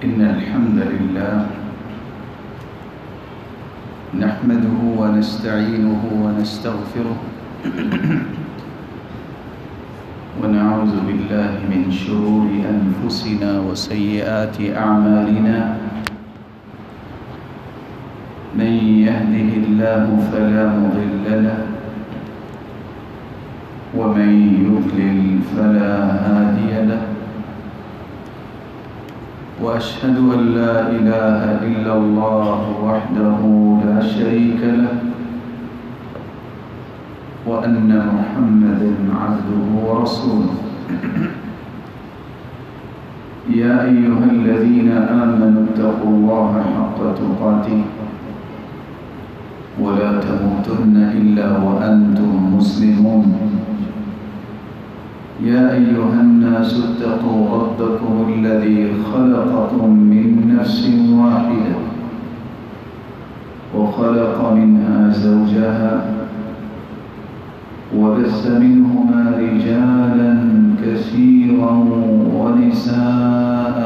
إن الحمد لله نحمده ونستعينه ونستغفره ونعوذ بالله من شرور أنفسنا وسيئات أعمالنا من يهده الله فلا مضل له ومن يضلل فلا هادي له وأشهد أن لا إله إلا الله وحده لا شريك له وأن محمدًا عبده ورسوله يا أيها الذين آمنوا اتقوا الله حق تقاته ولا تموتن إلا وأنتم مسلمون يا أيها الناس اتقوا ربكم الذي خلقكم من نفس واحدة وخلق منها زوجها وبث منهما رجالا كثيرا ونساء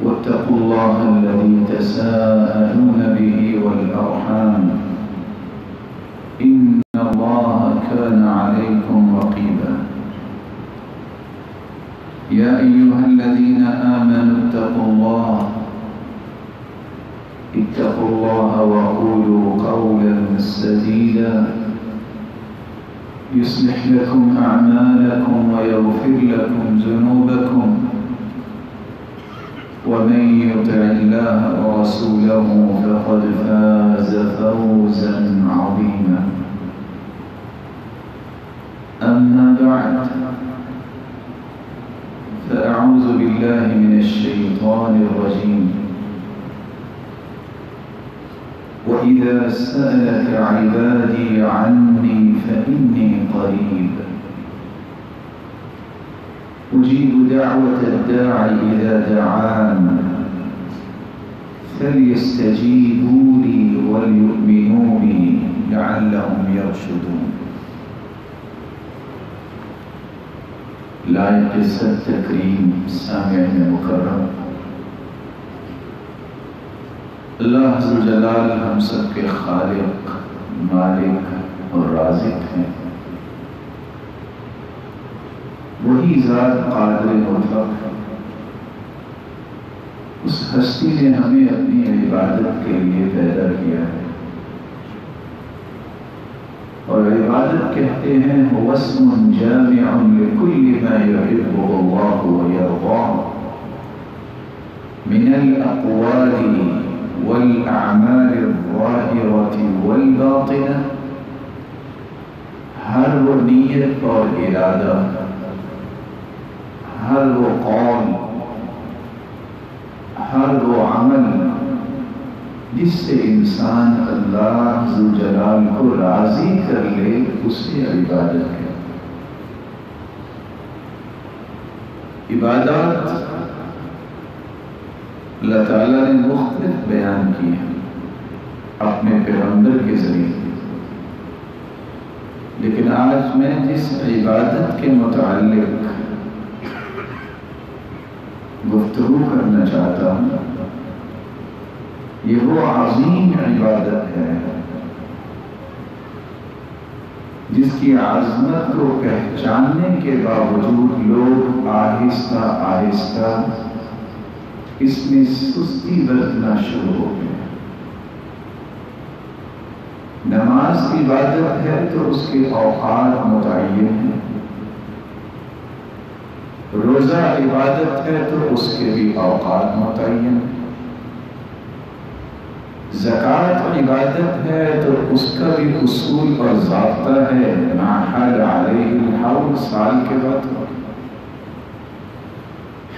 واتقوا الله الذي تساءلون به والأرحام إن الله كان عليكم رقيبا يا أيها الذين آمنوا اتقوا الله وقولوا قولا سديدا يصلح لكم أعمالكم ويغفر لكم ذنوبكم ومن يطع الله ورسوله فقد فاز فوزا عظيما أما بعد فأعوذ بالله من الشيطان الرجيم وإذا سألك عبادي عني فإني قريب أجيب دعوة الداعي إذا دعان فليستجيبوا لي وليؤمنوا بي لعلهم يرشدون لائق عزت تکریم سامعین مکرم، اللہ عز و جلال ہم سب کے خالق، مالک اور رازق ہیں۔ وہی ذات قادر مطلق ہے۔ اس ہستی نے ہمیں اپنی عبادت کے لیے پیدا کیا ہے، اور عبادت کہتے ہیں هو اسم جامع لكل ما يحبه الله ويرضاه من الأقوال والأعمال الظاهرة والباطنة۔ ہر وہ نیت اور ارادہ، ہر وہ قول، ہر وہ عمل جس سے انسان اللہ عز و جلال کو راضی کر لے، اسے عبادت ہے۔ عبادات اللہ تعالیٰ نے مختلف بیان کی ہیں اپنے پیغمبر کے ذریعے، لیکن آج میں جس عبادت کے متعلق گفتگو کرنا چاہتا ہوں یہ وہ عظیم عبادت ہے جس کی عظمت کو پہچاننے کے باوجود لوگ آہستہ آہستہ اس میں سستی برتنا شروع ہو گئے۔ نماز عبادت ہے تو اس کے اوقات متعین ہیں، روزہ عبادت ہے تو اس کے بھی اوقات متعین ہیں، زکوٰۃ عبادت ہے تو اس کا بھی اصول اور ضابطہ ہے، ما حال علیہ الحول، سال کے بعد۔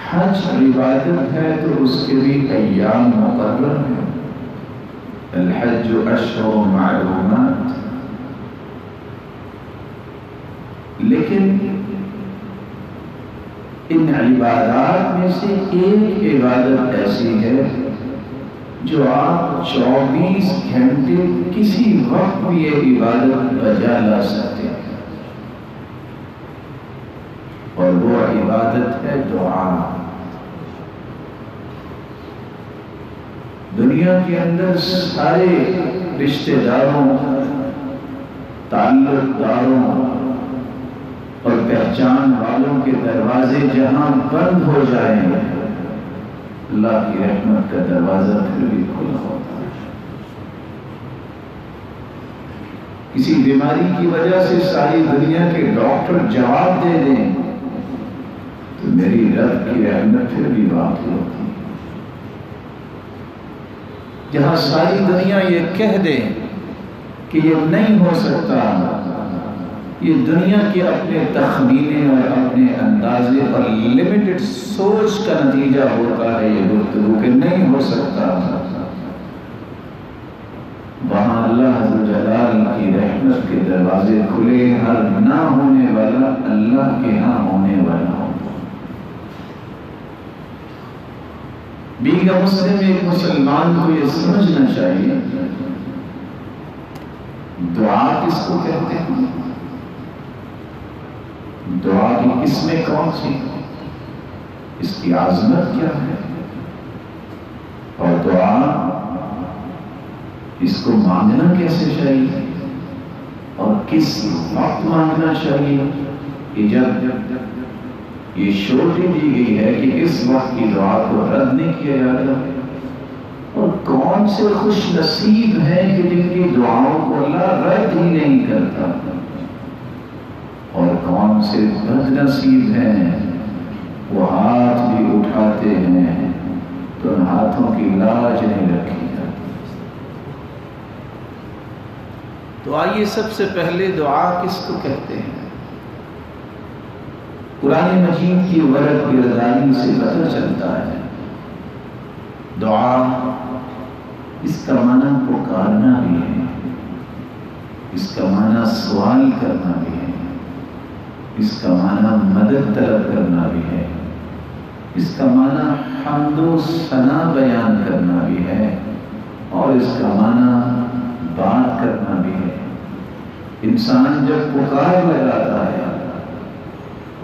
حج عبادت ہے تو اس کے بھی ایام مقرر ہیں، الحج اشہر معلومات۔ لیکن ان عبادات میں سے ایک عبادت ایسی ہے جو آپ 24 گھنٹے کسی وقت بھی یہ عبادت بجا لا سکتے ہیں، اور وہ عبادت ہے دعا۔ دنیا کے اندر سارے رشتہ داروں، تعلق داروں اور پہچان والوں کے دروازے جہاں بند ہو جائیں، اللہ کی رحمت کا دروازہ پھر بھی کھلا ہوتا ہے۔ کسی بیماری کی وجہ سے ساری دنیا کے ڈاکٹر جواب دے دیں تو میری رب کی رحمت پھر بھی باقی ہوتی ہے۔ جہاں ساری دنیا یہ کہہ دے کہ یہ نہیں ہو سکتا، یہ دنیا کے اپنے تخمینے اور اپنے اندازے اور لمیٹڈ سوچ کا نتیجہ ہوتا ہے یہ گفتگو کہ نہیں ہو سکتا، وہاں اللہ عز جلال کی رحمت کے دروازے کھلے، ہر نہ ہونے والا اللہ کے ہاں ہونے والا ہو۔ بینگ اے مسلم، ایک مسلمان کو یہ سمجھنا چاہیے دعا کس کو کہتے ہیں، دعا کی قسمیں کون سی، اس کی عظمت کیا ہے، اور دعا اس کو مانگنا کیسے چاہیے اور کس وقت مانگنا چاہیے، کہ جب یہ شورٹی دی گئی ہے کہ اس وقت کی دعا کو رد نہیں کیا جاتا، اور کون سے خوش نصیب ہیں کہ جن کی دعاؤں کو اللہ رد ہی نہیں کرتا، اور کون سے بد نصیب ہیں وہ ہاتھ بھی اٹھاتے ہیں تو ان ہاتھوں کی لاج نہیں رکھی جاتی۔ تو آئیے سب سے پہلے دعا کس کو کہتے ہیں؟ قرآن مجید کی ورق گردانی سے پتہ چلتا ہے دعا اس کا معنی پکارنا بھی ہے، اس کا معنی سوال کرنا بھی ہے، اس کا معنی مدد طلب کرنا بھی ہے، اس کا معنی حمد و ثنا بیان کرنا بھی ہے، اور اس کا معنی بات کرنا بھی ہے۔ انسان جب پکار لگاتا ہے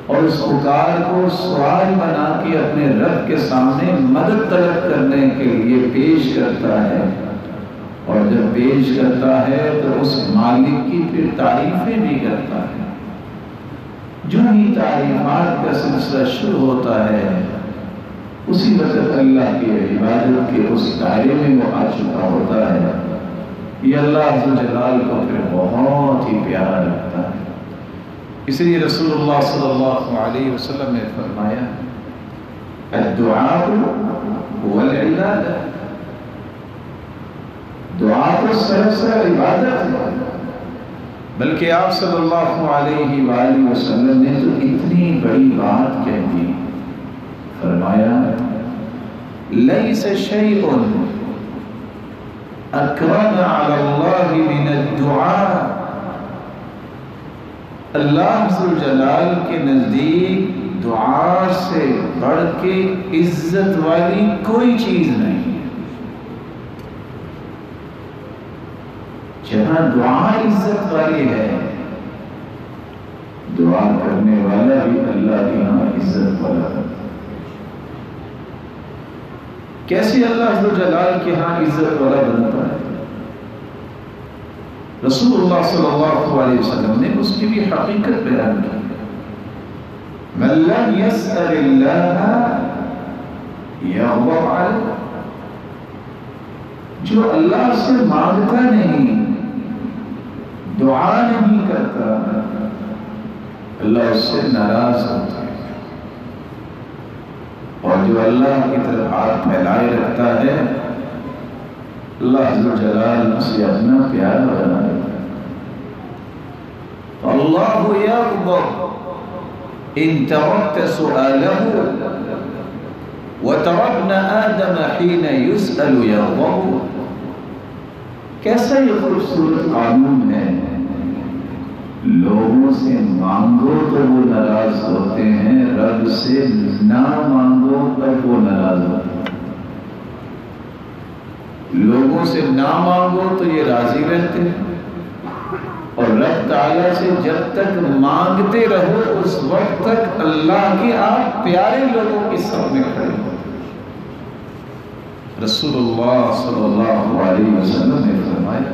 اور اس پکار کو سوال بنا کے اپنے رب کے سامنے مدد طلب کرنے کے لیے پیش کرتا ہے، اور جب پیش کرتا ہے تو اس مالک کی پھر تعریفیں بھی کرتا ہے، جو ہی تعریفات کا سلسلہ شروع ہوتا ہے اسی وقت اللہ کی عبادت کے اس دائرے میں وہ آ چکا ہوتا ہے۔ یہ اللہ عز و جلال کو پھر بہت ہی پیارا لگتا ہے۔ اس لیے رسول اللہ صلی اللہ علیہ وسلم نے فرمایا الدعاء هو العبادہ، دعا تو سراسر عبادت ہے۔ بلکہ آپ صلی اللہ علیہ وآلہ وسلم نے تو اتنی بڑی بات کہہ دی، فرمایا لیس شیء اکرم علی اللہ من الدعاء، اللہ عز جلال کے نزدیک دعا سے بڑھ کے عزت والی کوئی چیز نہیں ہے۔ جہاں دعا عزت والی ہے، دعا کرنے والا بھی اللہ کی ہاں عزت والا ہے۔ کیسے اللہ عز جلال کے ہاں عزت والا بنتا ہے؟ رسول اللہ صلی اللہ علیہ وسلم نے اس کی بھی حقیقت بیان کی، من لم يسأل اللہ یغضب علیہ، جو اللہ سے مانگتا نہیں، دعا نہیں کرتا، اللہ اس سے ناراض ہوتا ہے، اور جو اللہ کی طرف ہاتھ پھیلائے رکھتا ہے اللہ عز و جلال اسے اپنا پیارا بنا دیتا ہے۔ اللہ یغضب ان ترکت سؤالہ وترى ابن آدم حين يسأل يغضب۔ کیسا یہ خوبصورت قانون ہے، لوگوں سے مانگو تو وہ ناراض ہوتے ہیں، رب سے نہ مانگو پر وہ ناراض ہوتے ہیں۔ لوگوں سے نہ مانگو تو یہ راضی رہتے ہیں، اور رب تعالیٰ سے جب تک مانگتے رہو اس وقت تک اللہ کے آپ پیارے لوگوں کی صف میں کھڑے ہو۔ رسول اللہ صلی اللہ علیہ وسلم نے فرمایا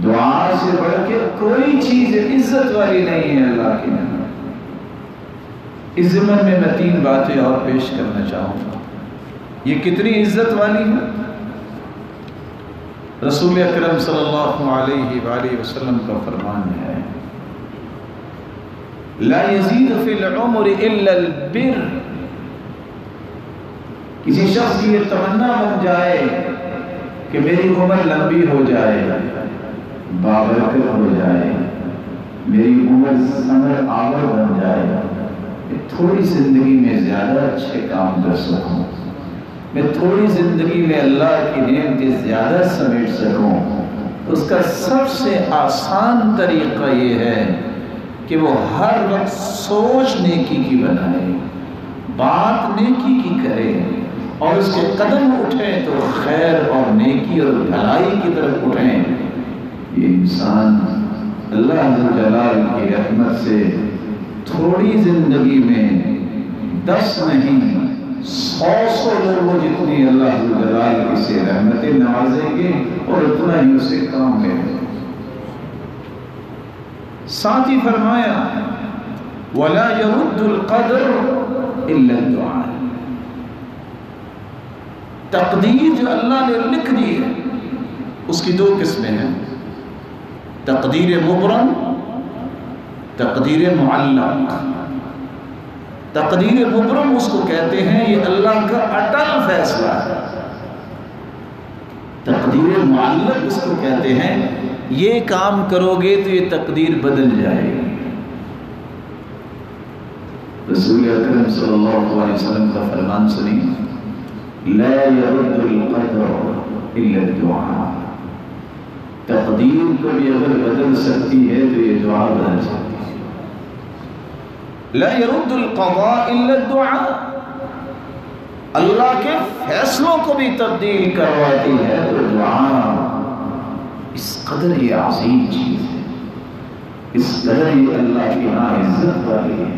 دعا سے بڑھ کے کوئی چیز عزت والی نہیں ہے اللہ کے یہاں۔ اس ضمن میں 3 باتیں اور پیش کرنا چاہوں گا، یہ کتنی عزت والی ہے۔ رسول اکرم صلی اللہ علیہ وآلہ وسلم کا فرمان ہے لا یزید فی العمر الا البر، کسی شخص کی یہ تمنا بن جائے کہ میری عمر لمبی ہو جائے، بابرکت ہو جائے، میری عمر ثمر آور بن جائے، میں تھوڑی زندگی میں زیادہ اچھے کام کر سکوں، میں تھوڑی زندگی میں اللہ کی نعمتیں زیادہ سمیٹ سکوں، اس کا سب سے آسان طریقہ یہ ہے کہ وہ ہر وقت سوچ نیکی کی بنائے، بات نیکی کی کرے، اور اس کے قدم اٹھیں تو خیر اور نیکی اور بھلائی کی طرف اٹھیں۔ یہ انسان اللہ عز جلال کی رحمت سے تھوڑی زندگی میں 10 نہیں 100 لوگوں جتنی اللہ عز جلال کی سے رحمتیں نوازیں گے اور اتنا ہی اسے کام لے گا۔ ساتھ ہی فرمایا وَلَا يَرُدُّ الْقَدْرُ إِلَّا الدُّعَاء، تقدیر جو اللہ نے لکھ دی ہے اس کی 2 قسمیں ہیں، تقدیر مبرم، تقدیر معلق۔ تقدیر مبرم اس کو کہتے ہیں یہ اللہ کا اٹل فیصلہ ہے، تقدیر معلق اس کو کہتے ہیں یہ کام کرو گے تو یہ تقدیر بدل جائے گی۔ رسول اکرم صلی اللہ علیہ وسلم کا فرمان سنیں لا يرد القدر الا الدعاء، تقدیر کو بھی اگر بدل سکتی ہے تو یہ دعا بدل سکتی ہے۔ لا يرد القضاء الا الدعاء، اللہ کے فیصلوں کو بھی تبدیل کرواتی ہے تو دعا۔ اس قدر یہ عظیم چیز ہے، اس قدر یہ اللہ کی یہاں عزت والی ہے۔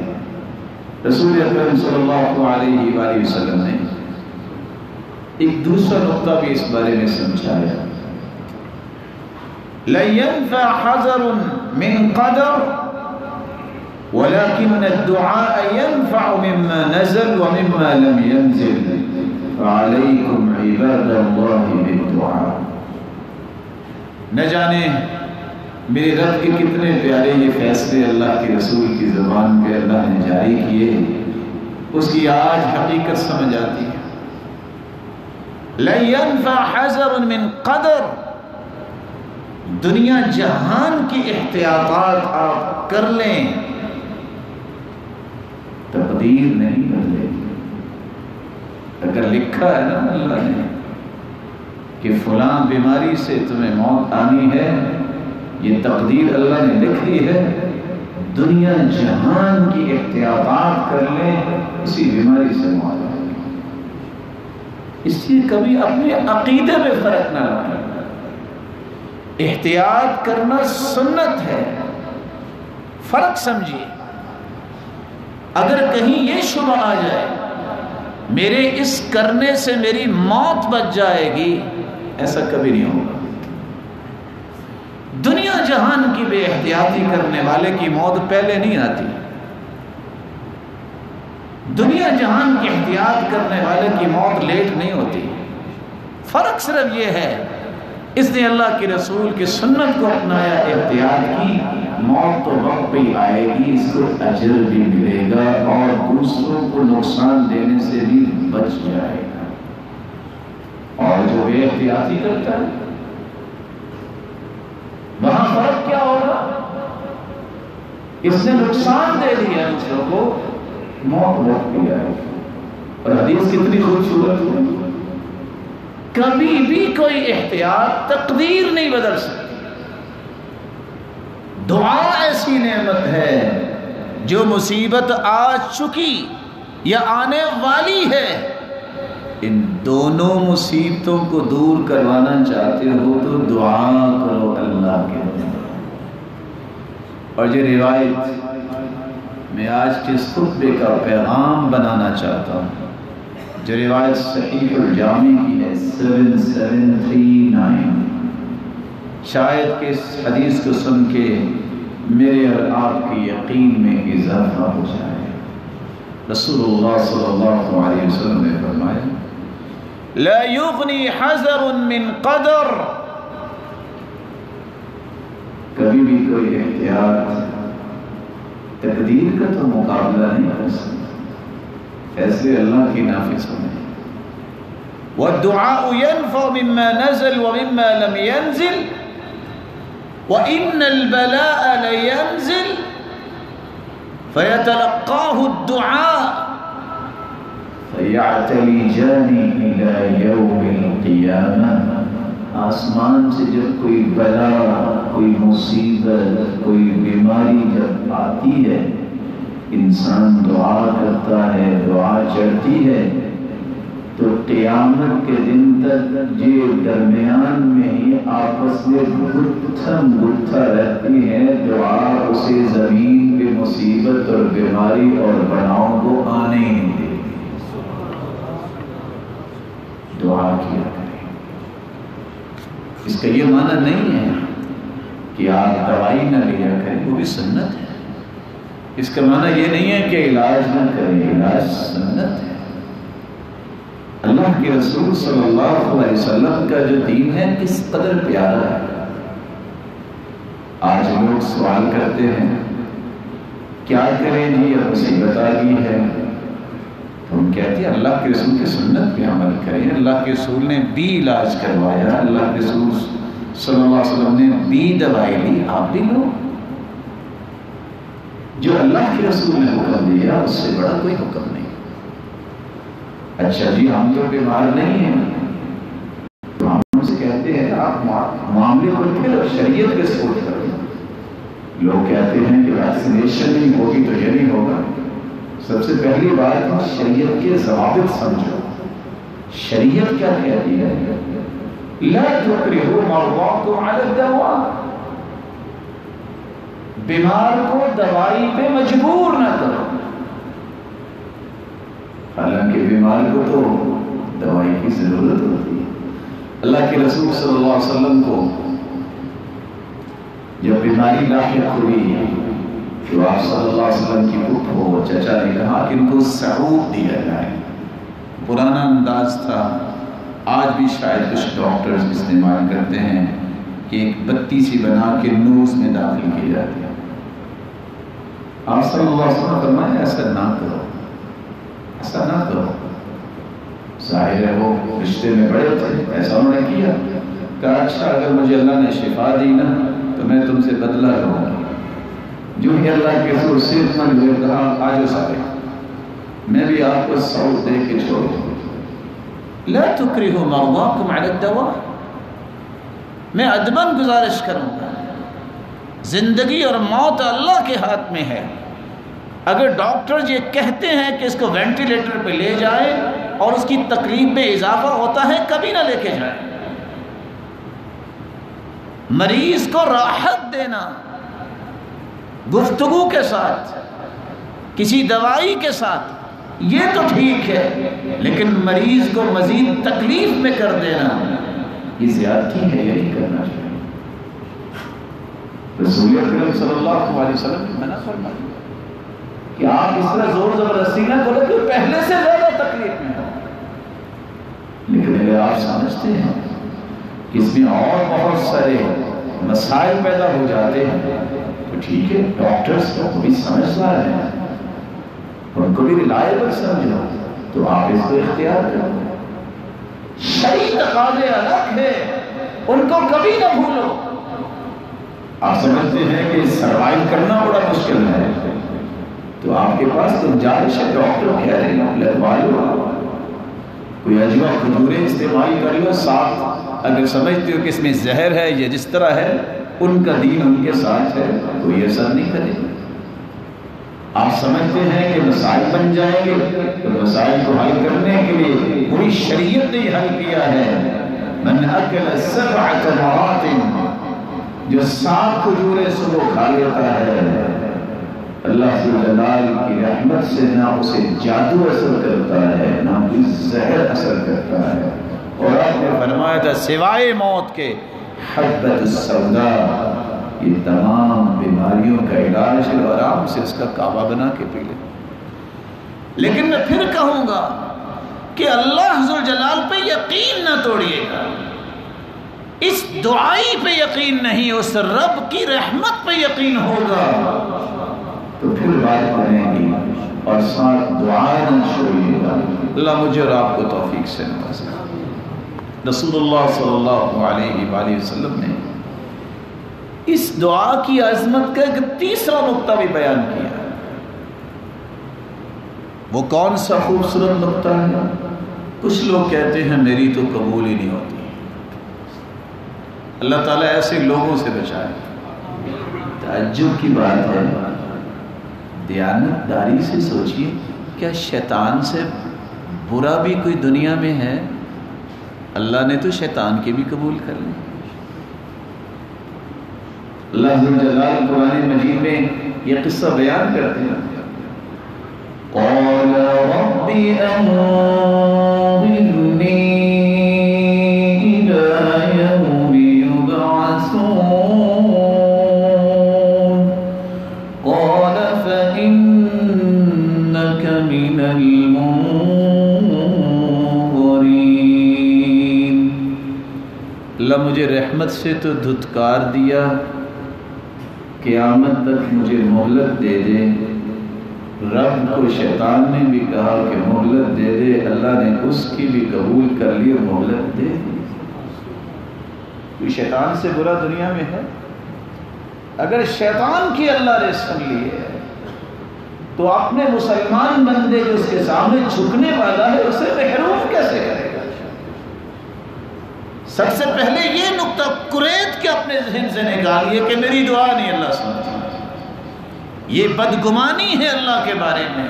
رسول اکرم صلی اللہ علیہ وآلہ وسلم نے ایک دوسرا نقطہ بھی اس بارے میں سمجھایا، لَن يَنْفَعَ حَذَرٌ مِّن قَدَرٍ وَلَكِنَّ الدُّعَاءَ يَنْفَعُ مِمَّا نَزَلَ وَمِمَّا لَمْ يَنْزِلْ فَعَلَيْكُمْ عِبَادَ اللَّهِ بِالدُّعَاءِ۔ نہ جانے میرے رب کے کتنے پیارے یہ فیصلے اللہ کے رسول کی زبان پہ اللہ نے جاری کیے، اس کی آج حقیقت سمجھ آتی ہے۔ لَن يَنْفَعَ حَذَرٌ مِّن قَدَرٍ، دنیا جہان کی احتیاطات آپ کر لیں، تقدیر نہیں بدلے گی۔ اگر لکھا ہے نا اللہ نے کہ فلاں بیماری سے تمہیں موت آنی ہے، یہ تقدیر اللہ نے لکھ دی ہے، دنیا جہان کی احتیاطات کر لیں اسی بیماری سے موت آئے گی۔ اس لیے کبھی اپنے عقیدے میں فرق نہ لائیں، احتیاط کرنا سنت ہے، فرق سمجھیے۔ اگر کہیں یہ شبہ آ جائے میرے اس کرنے سے میری موت بچ جائے گی، ایسا کبھی نہیں ہوگا۔ دنیا جہان کی بے احتیاطی کرنے والے کی موت پہلے نہیں آتی، دنیا جہان کی احتیاط کرنے والے کی موت لیٹ نہیں ہوتی۔ فرق صرف یہ ہے اس نے اللہ کے رسول کی سنت کو اپنایا، احتیاط کی، موت تو وقت پہ ہی آئے گی، اس کو اجر بھی ملے گا اور دوسروں کو نقصان دینے سے بھی بچ جائے گا۔ اور جو بے احتیاطی کرتا ہے وہاں فرق کیا ہوگا؟ اس نے نقصان دے دیا دوسروں کو، موت وقت پہ آئے گی۔ اور حدیث کتنی خوبصورت ہے، کبھی بھی کوئی احتیاط تقدیر نہیں بدل سکتی۔ دعا ایسی نعمت ہے جو مصیبت آ چکی یا آنے والی ہے، ان دونوں مصیبتوں کو دور کروانا چاہتے ہو تو دعا کرو اللہ کے لیے۔ اور یہ روایت میں آج کے خطبے کا پیغام بنانا چاہتا ہوں، جو روایت صحیح الجامع کی ہے 7739، شاید کہ اس حدیث کو سن کے میرے اور آپ کی یقین میں اضافہ ہو جائے۔ رسول اللہ صلی اللہ علیہ وسلم نے فرمایا لا یغنی حذر من قدر، کبھی بھی کوئی احتیاط تقدیر کا تو مقابلہ نہیں کر سکتا، فیصلے اللہ کی نافذ ہونے۔ والدعاء ينفع مما نزل ومما لم ينزل وإن البلاء لينزل فيتلقاه الدعاء فيعتلجان إلى يوم القيامة۔ آسمان سے جب کوئی بلا، کوئی مصیبت، کوئی بیماری جب آتی ہے، انسان دعا کرتا ہے، دعا چڑھتی ہے، تو قیامت کے دن تک یہ درمیان میں ہی آپس میں گتھم گتھا رہتی ہے، دعا اسے زمین پہ مصیبت اور بیماری اور بناؤ کو آنے ہی نہیں دے۔ دعا کیا کریں۔ اس کا یہ معنی نہیں ہے کہ آپ دوائی نہ لیا کریں، وہ بھی سنت ہے۔ اس کا معنی یہ نہیں ہے کہ علاج نہ کریں، علاج سنت ہے۔ اللہ کے رسول صلی اللہ علیہ وسلم کا جو دین ہے کس قدر پیارا ہے۔ آج لوگ سوال کرتے ہیں کیا کریں جی، اب مصیبت آ گئی ہے، تو ہم کہتے ہیں اللہ کے رسول کی سنت پہ عمل کریں۔ اللہ کے رسول نے بھی علاج کروایا، اللہ کے رسول صلی اللہ علیہ وسلم نے بھی دوائی لی، آپ بھی لو۔ جو اللہ کے رسول نے حکم دیا اس سے بڑا کوئی حکم نہیں۔ اچھا جی ہم تو بیمار نہیں ہیں، تو ہم ان سے کہتے ہیں آپ معاملے کو پھر شریعت کے سپورٹ کرو۔ لوگ کہتے ہیں کہ ویکسینیشن نہیں ہوگی تو یہ نہیں ہوگا۔ سب سے پہلی بات شریعت کے ضوابط سمجھو۔ شریعت کیا کہتی ہے؟ لا تکرہوا مرضاکم علی الدواء، بیمار کو دوائی پہ مجبور نہ کرو۔ حالانکہ بیمار کو تو دوائی کی ضرورت ہوتی ہے۔ اللہ کے رسول صلی اللہ علیہ وسلم کو جب بیماری لاحق ہوئی تو آپ صلی اللہ علیہ وسلم کی پھپھو چچا نے کہا کہ ان کو سعود دیا جائے۔ پرانا انداز تھا، آج بھی شاید کچھ ڈاکٹرز استعمال کرتے ہیں کہ ایک بتی سی بنا کے نوز میں داخل کی جاتی ہے۔ آپ صلی اللہ علیہ وسلم فرمائے ایسا نہ کرو، ایسا نہ کرو۔ ظاہر ہے وہ رشتے میں بڑے تھے، ایسا انہوں نے کیا۔ کہا اچھا اگر مجھے اللہ نے شفا دی نا تو میں تم سے بدلہ لوں گا۔ جو ہی اللہ کے رسول صرف من ہوئے کہا آجو سارے، میں بھی آپ کو سعود دے کے چھوڑوں۔ لا تکرہوا مرضاکم علی الدواء، میں ادباً گزارش کروں گا، زندگی اور موت اللہ کے ہاتھ میں ہے۔ اگر ڈاکٹر یہ کہتے ہیں کہ اس کو وینٹیلیٹر پہ لے جائیں اور اس کی تکلیف میں اضافہ ہوتا ہے، کبھی نہ لے کے جائیں۔ مریض کو راحت دینا گفتگو کے ساتھ، کسی دوائی کے ساتھ، یہ تو ٹھیک ہے، لیکن مریض کو مزید تکلیف میں کر دینا یہ زیادتی ہے، یہ نہیں کرنا چاہیے۔ رسول اکرم صلی اللہ علیہ وسلم نے منع فرمایا کہ آپ اس طرح زور زبردستی نہ کرو کہ پہلے سے زیادہ تکلیف میں ہو۔ لیکن اگر آپ سمجھتے ہیں کہ اس میں اور بہت سارے مسائل پیدا ہو جاتے ہیں تو ٹھیک ہے، ڈاکٹرز کو بھی سمجھدار ہیں، ان کو بھی ریلائبل سمجھو، تو آپ اس کو اختیار کرو۔ شرعی تقاضے الگ ہے، ان کو کبھی نہ بھولو۔ آپ سمجھتے ہیں کہ سروائیو کرنا بڑا مشکل ہے، تو آپ کے پاس گنجائش ہے، ڈاکٹر کہہ رہے ہیں لگوا لو، کوئی اجوا کھجوریں استعمال کر لو ساتھ، اگر سمجھتے ہو کہ اس میں زہر ہے یا جس طرح ہے، ان کا دین ان کے ساتھ ہے، کوئی ایسا نہیں کرے۔ آپ سمجھتے ہیں کہ مسائل بن جائیں گے، تو مسائل کو حل کرنے کے لیے پوری شریعت نے حل کیا ہے۔ من اکل 7 تمرات، جو 7 کھجوریں صبح کھا لیتا ہے، اللہ ذو الجلال کی رحمت سے نہ اسے جادو اثر کرتا ہے، نہ کوئی فرمایا تھا سوائے موت کے حبۃ السودا، یہ تمام بیماریوں کا علاج ہے، آرام سے اس کا کعبہ بنا کے پی لے۔ لیکن میں پھر کہوں گا کہ اللہ ذوالجلال پہ یقین نہ توڑیے گا، اس دعائی پہ یقین نہیں، اس رب کی رحمت پہ یقین ہوگا تو پھر بات بنے گی، اور ساتھ دعا نہ چھوڑیے گا۔ اللہ مجھے اور آپ کو توفیق سے نوازے۔ رسول اللہ صلی اللہ علیہ وآلہ وسلم نے اس دعا کی عظمت کا ایک تیسرا نقطہ بھی بیان کیا۔ وہ کون سا خوبصورت نقطہ ہے؟ کچھ لوگ کہتے ہیں میری تو قبول ہی نہیں ہوتی۔ اللہ تعالیٰ ایسے لوگوں سے بچائے۔ تعجب کی بات ہے، دیانت داری سے سوچئے، کیا شیطان سے برا بھی کوئی دنیا میں ہے؟ اللہ نے تو شیطان کے بھی قبول کر لی۔ اللہ جلال قرآن مجید میں یہ قصہ بیان کرتے ہیں، قال رب انظرنی الی یوم یبعثون قال فإنک من المنظرین۔ اللہ مجھے رحمت سے تو دھتکار دیا، قیامت تک مجھے مہلت دے دے۔ رب کو شیطان نے بھی کہا کہ مہلت دے دے، اللہ نے اس کی بھی قبول کر لی اور مہلت دے دی۔ کوئی شیطان سے برا دنیا میں ہے؟ اگر شیطان کی اللہ نے سن لی ہے تو اپنے مسلمان بندے جو اس کے سامنے جھکنے والا ہے اسے محروم کیسے کرے گا؟ سب سے پہلے یہ نقطہ قریت کے اپنے ذہن سے نکالیے کہ میری دعا نہیں اللہ سنتا، یہ بدگمانی ہے اللہ کے بارے میں۔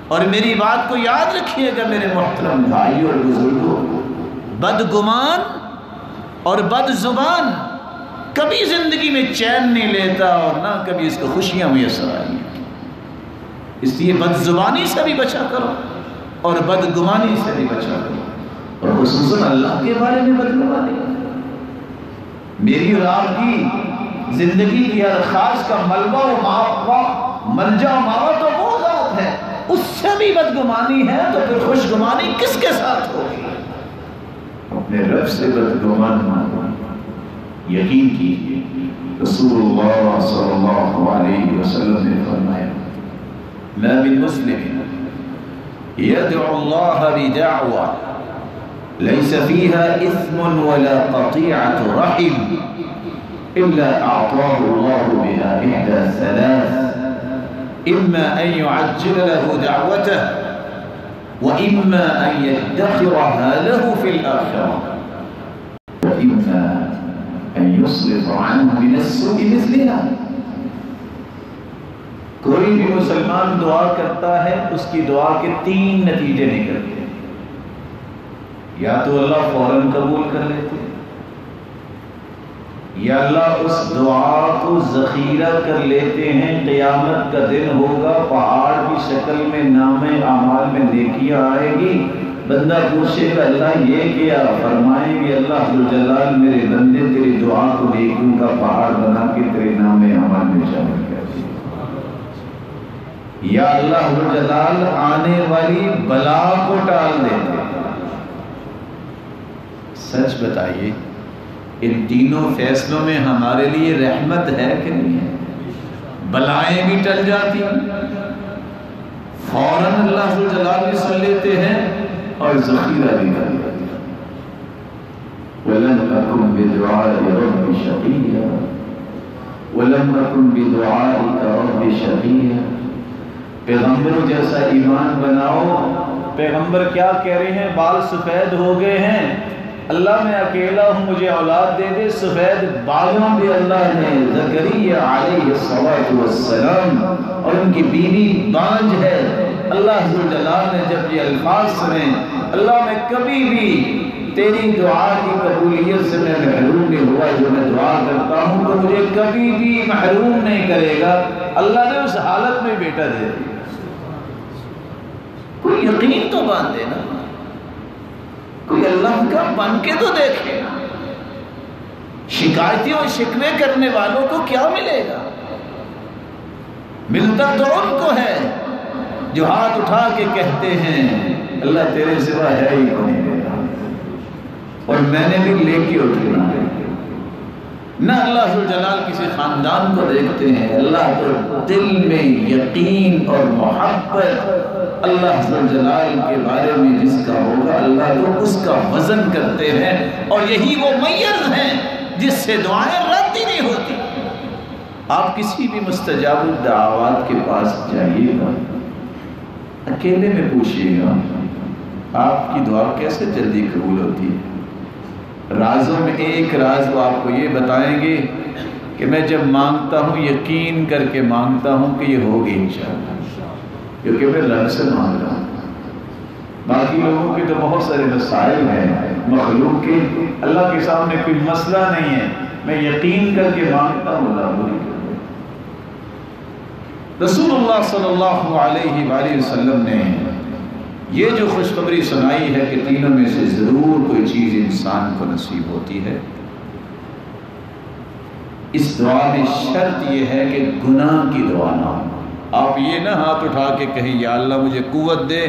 اور میری بات کو یاد رکھیے گا میرے محترم بھائی اور بزرگوں، بدگمان اور بد زبان کبھی زندگی میں چین نہیں لیتا اور نہ کبھی اس کو خوشیاں میسر آئی۔ اس لیے بد زبانی سے بھی بچا کرو اور بدگمانی سے بھی بچا کرو، اور خصوصاً اللہ کے بارے میں بدگمانی۔ میری اور آپ کی زندگی کی ہر خاص کا ملبہ و ملجا و ماوا تو وہ ذات ہے، اس سے بھی بدگمانی ہے تو پھر خوشگمانی کس کے ساتھ ہوگی؟ اپنے رب سے بدگمان مانو، یقین کیجیے۔ رسول اللہ صلی اللہ علیہ وسلم نے فرمایا ما من مسلم يدعو الله بدعوة ليس فيها إثم ولا قطيعة رحم إلا أعطاه الله بها إحدى ثلاث، إما أن يعجل له دعوته وإما أن يدخرها له في الآخرة وإما أن يصرف عنه من السوء مثلها۔ کوئی بھی مسلمان دعا کرتا ہے اس کی دعا کے تین نتیجے نکلتے ہیں، یا تو اللہ فوراً قبول کر لیتے، یا اللہ اس دعا کو ذخیرہ کر لیتے ہیں، قیامت کا دن ہوگا پہاڑ کی شکل میں نام اعمال میں نیکیاں آئے گی، بندہ پوچھے گا اللہ یہ کیا، فرمائیں گے اللہ ذوالجلال میرے بندے تیری دعا کو نیکیوں کا پہاڑ بنا کے تیرے نام اعمال میں شامل کر دیا۔ یا اللہ ذوالجلال آنے والی بلا کو ٹال دیتے۔ سچ بتائیے ان تینوں فیصلوں میں ہمارے لیے رحمت ہے کہ نہیں ہے؟ بلائیں بھی ٹل جاتی ہیں، فوراً اللہ ذوالجلال بھی سن لیتے ہیں اور ذخیرہ بھی کر لیتے ہیں۔ وَلَمْ أَكُنْ بِدُعَاءِ رَبِّ شَقِيًّا وَلَمْ أَكُنْ بِدُعَائِكَ رَبِّ شَقِيًّا۔ پیغمبروں جیسا ایمان بناؤ۔ پیغمبر کیا کہہ رہے ہیں؟ بال سفید ہو گئے ہیں، اللہ میں اکیلا ہوں مجھے اولاد دے دے۔ سفید بالوں بھی اللہ نے زکریا علیہ السلام اور ان کی بیوی بانج ہے۔ اللہ ذوالجلال نے جب یہ الفاظ سنے، اللہ میں کبھی بھی تیری دعا کی قبولیت سے میں محروم نہیں ہوا، جو میں دعا کرتا ہوں تو مجھے کبھی بھی محروم نہیں کرے گا۔ اللہ نے اس حالت میں بیٹا دے دیا۔ کوئی یقین تو باندھے نا، کوئی اللہ کا بن کے تو دیکھے. شکایتیں اور شکوے کرنے والوں کو کیا ملے گا؟ ملتا تو ان کو ہے جو ہاتھ اٹھا کے کہتے ہیں اللہ تیرے سوا ہے ہی کوئی میرا، اور میں نے بھی لے کے اٹھنا ہے. نہ اللہ ذوالجلال کسی خاندان کو دیکھتے ہیں، اللہ تو دل میں یقین اور محبت اللہ ذوالجلال کے بارے میں جس کا ہوگا اللہ تو اس کا وزن کرتے ہیں، اور یہی وہ میز ہیں جس سے دعائیں رد ہی نہیں ہوتی. آپ کسی بھی مستجاب الدعوات کے پاس جائیے گا، اکیلے میں پوچھئے گا آپ کی دعا کیسے جلدی قبول ہوتی ہے. رازوں میں ایک راز وہ آپ کو یہ بتائیں گے کہ میں جب مانگتا ہوں یقین کر کے مانگتا ہوں کہ یہ ہوگی انشاءاللہ، کیونکہ میں رب سے مانگ رہا ہوں. باقی لوگوں کے تو بہت سارے مسائل ہیں مخلوق کے، اللہ کے سامنے کوئی مسئلہ نہیں ہے، میں یقین کر کے مانگتا ہوں اللہ پوری کر دے. رسول اللہ صلی اللہ علیہ وآلہ وسلم نے یہ جو خوشخبری سنائی ہے کہ تینوں میں سے ضرور کوئی چیز انسان کو نصیب ہوتی ہے. اس دعا میں شرط یہ ہے کہ گناہ کی دعا نہ ہو. آپ یہ نہ ہاتھ اٹھا کے کہیں یا اللہ مجھے قوت دے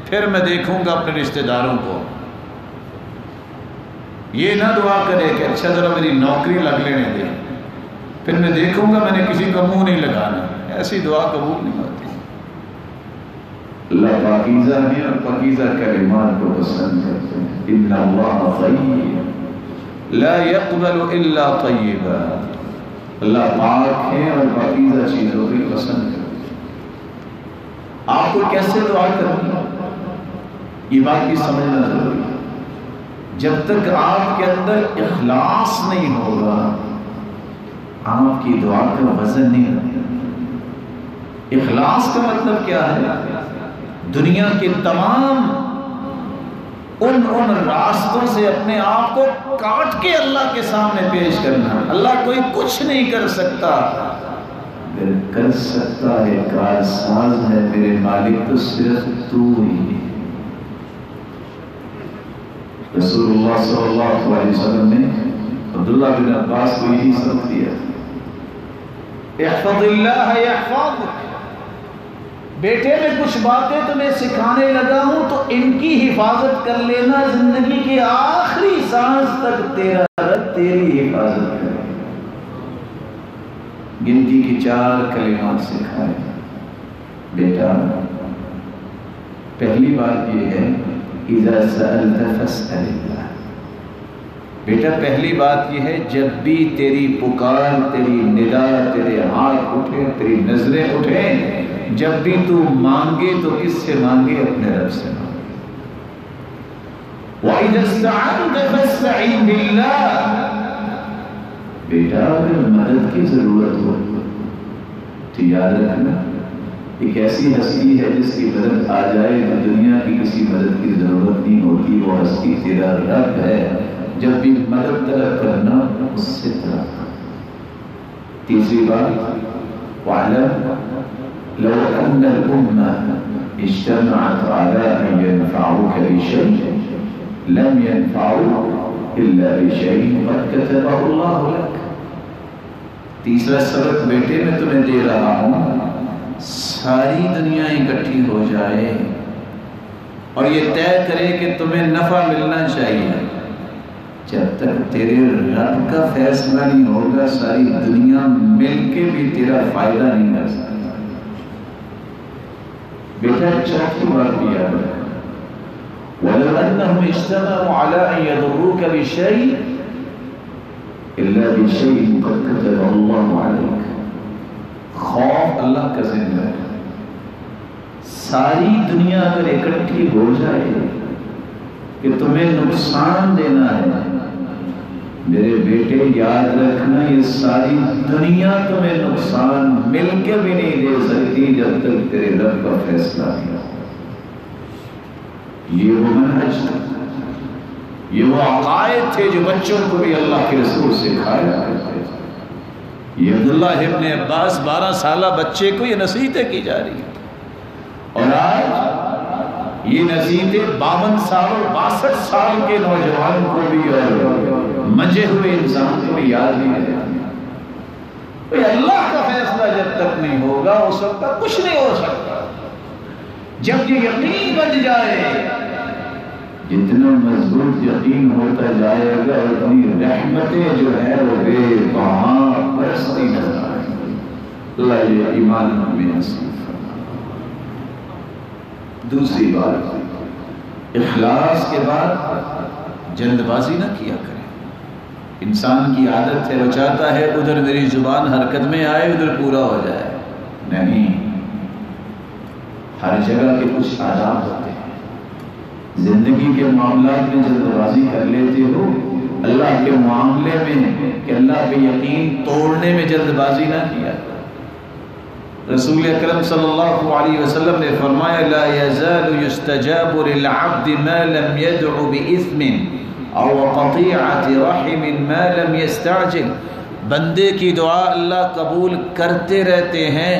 پھر میں دیکھوں گا اپنے رشتہ داروں کو. یہ نہ دعا کرے کہ اچھا ذرا میری نوکری لگ لینے دے پھر میں دیکھوں گا، میں نے کسی کو منہ نہیں لگانا. ایسی دعا قبول نہیں ہوتی. اللہ پاکیزہ ہے اور پاکیزہ کلمات کو پسند کرتے ہیں. ان اللہ طیب لا يقبل الا طیبا. اللہ پاک ہے اور پاکیزہ چیزوں کو پسند کرتے ہیں. آپ کو کیسے دعا کرنی ہے یہ بات بھی سمجھنا ضروری ہے. جب تک آپ کے اندر اخلاص نہیں ہوگا آپ کی دعا کا وزن نہیں رہے. اخلاص کا مطلب کیا ہے؟ دنیا کے تمام ان راستوں سے اپنے آپ کو کاٹ کے اللہ کے سامنے پیش کرنا. اللہ کوئی کچھ نہیں کر سکتا، اگر کر سکتا ہے کارساز ہے میرے مالک تو صرف تو ہی ہے. رسول اللہ صلی اللہ علیہ وسلم نے عبداللہ بن عباس کو یہی سبق دیا، احفظ اللہ یحفظک. بیٹے میں کچھ باتیں تمہیں سکھانے لگا ہوں تو ان کی حفاظت کر لینا، زندگی کے آخری سانس تک تیرا رب تیری حفاظت کرے. گنتی کی 4 کلمات سکھائے. بیٹا پہلی بات یہ ہے اذا سألت فاسأل اللہ. بیٹا پہلی بات یہ ہے جب بھی تیری پکار، تیری ندا، تیرے ہاتھ اٹھے، تیری نظریں اٹھیں، جب بھی تو مانگے تو کس سے مانگے؟ اپنے رب سے مانگے. وَإِذَا اسْتَعَنْتَ فَاسْتَعِنْ بِاللَّهِ. بیٹا اگر مدد کی ضرورت ہو تو یاد رکھنا ایک ایسی ہستی ہے جس کی مدد آ جائے تو دنیا کی کسی مدد کی ضرورت نہیں ہوتی. وہ ہستی تیرا رب ہے. جب بھی مدد طلب کرنا اس سے طلب کرنا. تیسری بات وَعْلَمْ لو أن الأمة اجتمعت على أن ينفعوك بشيء لم ينفعوك إلا بشيء قد كتبه الله لك. تیسرا سبق بیٹے میں تمہیں دے رہا ہوں، ساری دنیا اکٹھی ہو جائے اور یہ طے کرے کہ تمہیں نفع ملنا چاہیے، جب تک تیرے رب کا فیصلہ نہیں ہوگا ساری دنیا مل کے بھی تیرا فائدہ نہیں کر سکتی. بیٹا چوتھی بات بھی یاد رکھنا وَلَوْ أَنَّهُمْ اجْتَمَعُوا عَلَىٰ أَن يَضُرُّوكَ بِشَيْءٍ إِلَّا بِشَيْءٍ قَدْ كَتَبَهُ اللَّهُ عَلَيْكَ. خوف اللہ کا ذمہ ہے. ساری دنیا اگر اکٹھی ہو جائے کہ تمہیں نقصان دینا ہے، میرے بیٹے یاد رکھنا یہ ساری دنیا تمہیں نقصان مل کے بھی نہیں دے سکتی جب تک تیرے رب کا فیصلہ نہیں ہو. یہ وہ منہج تھا، یہ وہ عقائد تھے جو بچوں کو بھی اللہ کے رسول سکھایا کرتے تھے. یہ عبداللہ ابن عباس 12 سالہ بچے کو یہ نصیحتیں کی جا رہی ہیں. اور آج یہ نصیحتیں 52 سال اور 62 سال کے نوجوان کو بھی اور منجے ہوئے انسان کو بھی یاد نہیں رہتی۔ اللہ کا فیصلہ جب تک نہیں ہوگا اس وقت تک کچھ نہیں ہو سکتا۔ جب یہ یقین بن جائے، جتنا مضبوط یقین ہوتا جائے گا اتنی رحمتیں جو ہے وہ بے پناہ برستی نظر آئیں گی۔ اللہ یہ ایمان ہمیں نصیب فرمائے۔ دوسری بات، اخلاص کے بعد جلد بازی نہ کیا کریں۔ انسان کی عادت ہے، وہ چاہتا ہے ادھر میری زبان حرکت میں آئے، ادھر پورا ہو جائے۔ نہیں، ہر جگہ کے کچھ آداب ہوتے ہیں۔ زندگی کے معاملات میں جلد بازی کر لیتے ہو، اللہ کے معاملے میں کہ اللہ پہ یقین توڑنے میں جلد بازی نہ کیا۔ رسول اکرم صلی اللہ علیہ وسلم نے فرمایا لا يزال يستجاب للعبد ما لم يدع بإثم او قطيعة رحم ما لم يستعجل۔ بندے کی دعا اللہ قبول کرتے رہتے ہیں،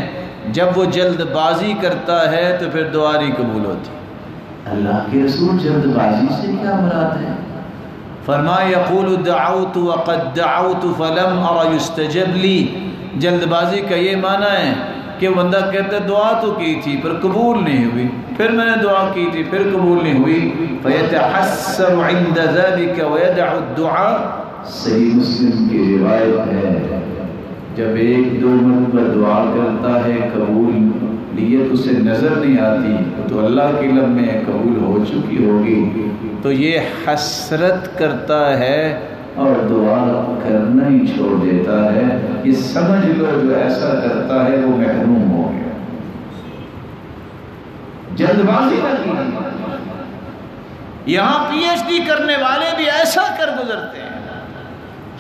جب وہ جلد بازی کرتا ہے تو پھر دعا نہیں قبول ہوتی۔ اللہ کے رسول جلد بازی سے کیا مراد ہے؟ فرمایا یقول دعوت وقد دعوت فلم ارى يستجب لي۔ جلد بازی کا یہ معنی ہے کہ بندہ کہتا ہے دعا تو کی تھی پر قبول نہیں ہوئی، پھر میں نے دعا کی تھی پھر قبول نہیں ہوئی، فَيَتَحَسَّرُ عِنْدَ ذَلِكَ وَيَدَعُ الدُّعَاء۔ صحیح مسلم کی روایت ہے، جب ایک دو مرتبہ دعا کرتا ہے قبول نیت اسے نظر نہیں آتی تو اللہ کے لب میں قبول ہو چکی ہوگی، تو یہ حسرت کرتا ہے اور دعا کرنا ہی چھوڑ دیتا ہے۔ یہ سمجھ لو جو ایسا کرتا ہے وہ محروم ہو گیا۔ جلد بازی نہ کی۔ یہاں پی ایچ ڈی کرنے والے بھی ایسا کر گزرتے ہیں۔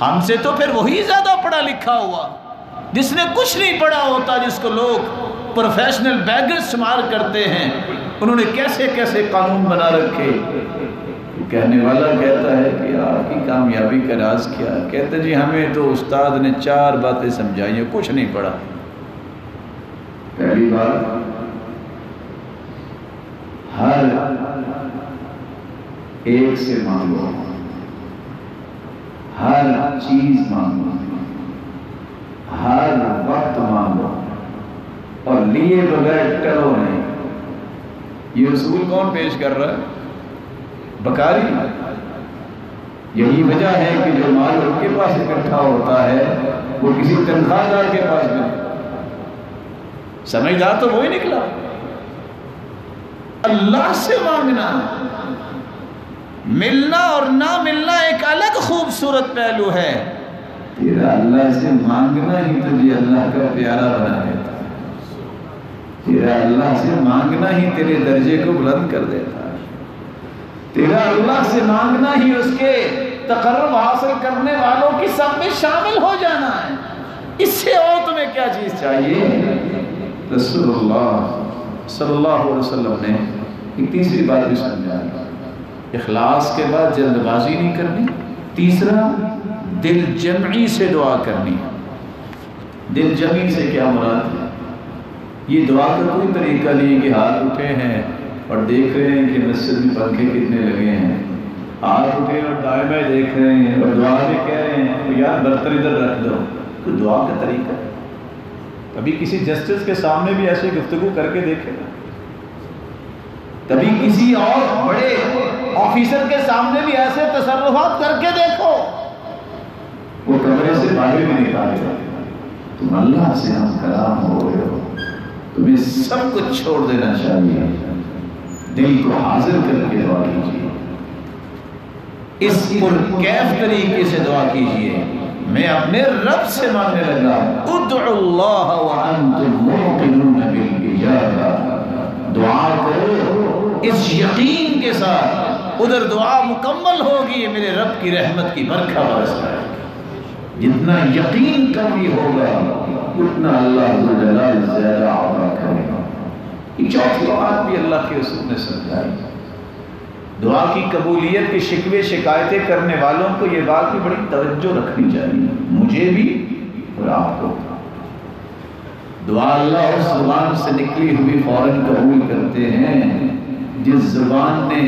ہم سے تو پھر وہی زیادہ پڑھا لکھا ہوا جس نے کچھ نہیں پڑھا ہوتا، جس کو لوگ پروفیشنل بیگر شمار کرتے ہیں، انہوں نے کیسے کیسے قانون بنا رکھے۔ کہنے والا کہتا ہے کہ آپ کی کامیابی کا راز کیا؟ کہتے جی ہمیں تو استاد نے 4 باتیں سمجھائی ہیں، کچھ نہیں پڑھا۔ پہلی بات، ہر ایک سے مانگو، ہر چیز مانگو، ہر وقت مانگو اور لیے بغیر ٹلو نہیں۔ یہ اصول کون پیش کر رہا ہے؟ بکاری۔ یہی وجہ ہے کہ جو مال ان کے پاس اکٹھا ہوتا ہے وہ کسی تنخواہ دار کے پاس نہیں۔ سمجھدار تو وہی نکلا۔ اللہ سے مانگنا، ملنا اور نہ ملنا ایک الگ خوبصورت پہلو ہے۔ تیرا اللہ سے مانگنا ہی تجھے اللہ کا پیارا بنا دیتا ہے۔ تیرا اللہ سے مانگنا ہی تیرے درجے کو بلند کر دیتا ہے۔ تیرا اللہ سے مانگنا ہی اس کے تقرب حاصل کرنے والوں کی سب میں شامل ہو جانا ہے۔ اس سے اور تمہیں کیا چیز چاہیے؟ رسول اللہ صلی اللہ علیہ وسلم نے ایک تیسری بات بھی سمجھائی، اخلاص کے بعد جلد بازی نہیں کرنی۔ تیسرا، دل جمعی سے دعا کرنی۔ دل جمعی سے کیا مراد ہے؟ یہ دعا کا کوئی طریقہ نہیں کہ ہاتھ اٹھے ہیں اور دیکھ رہے ہیں کہ مسجد میں پنکھے کتنے لگے ہیں، ہاتھ اٹھے اور دائیں بائیں دیکھ رہے ہیں اور دعا میں کہہ رہے ہیں تو یار برتن ادھر رکھ دو۔ تو دعا کا طریقہ کبھی کسی جسٹس کے سامنے بھی ایسے گفتگو کر کے دیکھے گا، کبھی کسی اور بڑے آفیسر کے سامنے بھی ایسے تصرفات کر کے دیکھو، وہ کمرے سے باہر بھی نکالے گا۔ تم اللہ سے ہم کلام ہو گئے ہو، تمہیں سب کچھ چھوڑ دینا چاہیے، دل کو حاضر کر کے دعا کیجیے، اس پرکیف طریقے سے دعا کیجیے۔ میں اپنے رب سے مانگنے لگا، ادعوا اللہ وانتم موقنون بالاجابہ، دعا کرو اس یقین کے ساتھ ادھر دعا مکمل ہوگی، میرے رب کی رحمت کی برکھا برس رہا ہے۔ جتنا یقین کمی ہوگا اتنا اللہ جلال زیادہ عطا کرے گا۔ یہ چوتھی بات بھی اللہ کے رسول نے سمجھائی، دعا کی قبولیت کے شکوے شکایتیں کرنے والوں کو یہ بات بھی بڑی توجہ رکھنی چاہیے، مجھے بھی اور آپ کو۔ دعا اللہ اس زبان سے نکلی ہوئی فوراً قبول کرتے ہیں جس زبان نے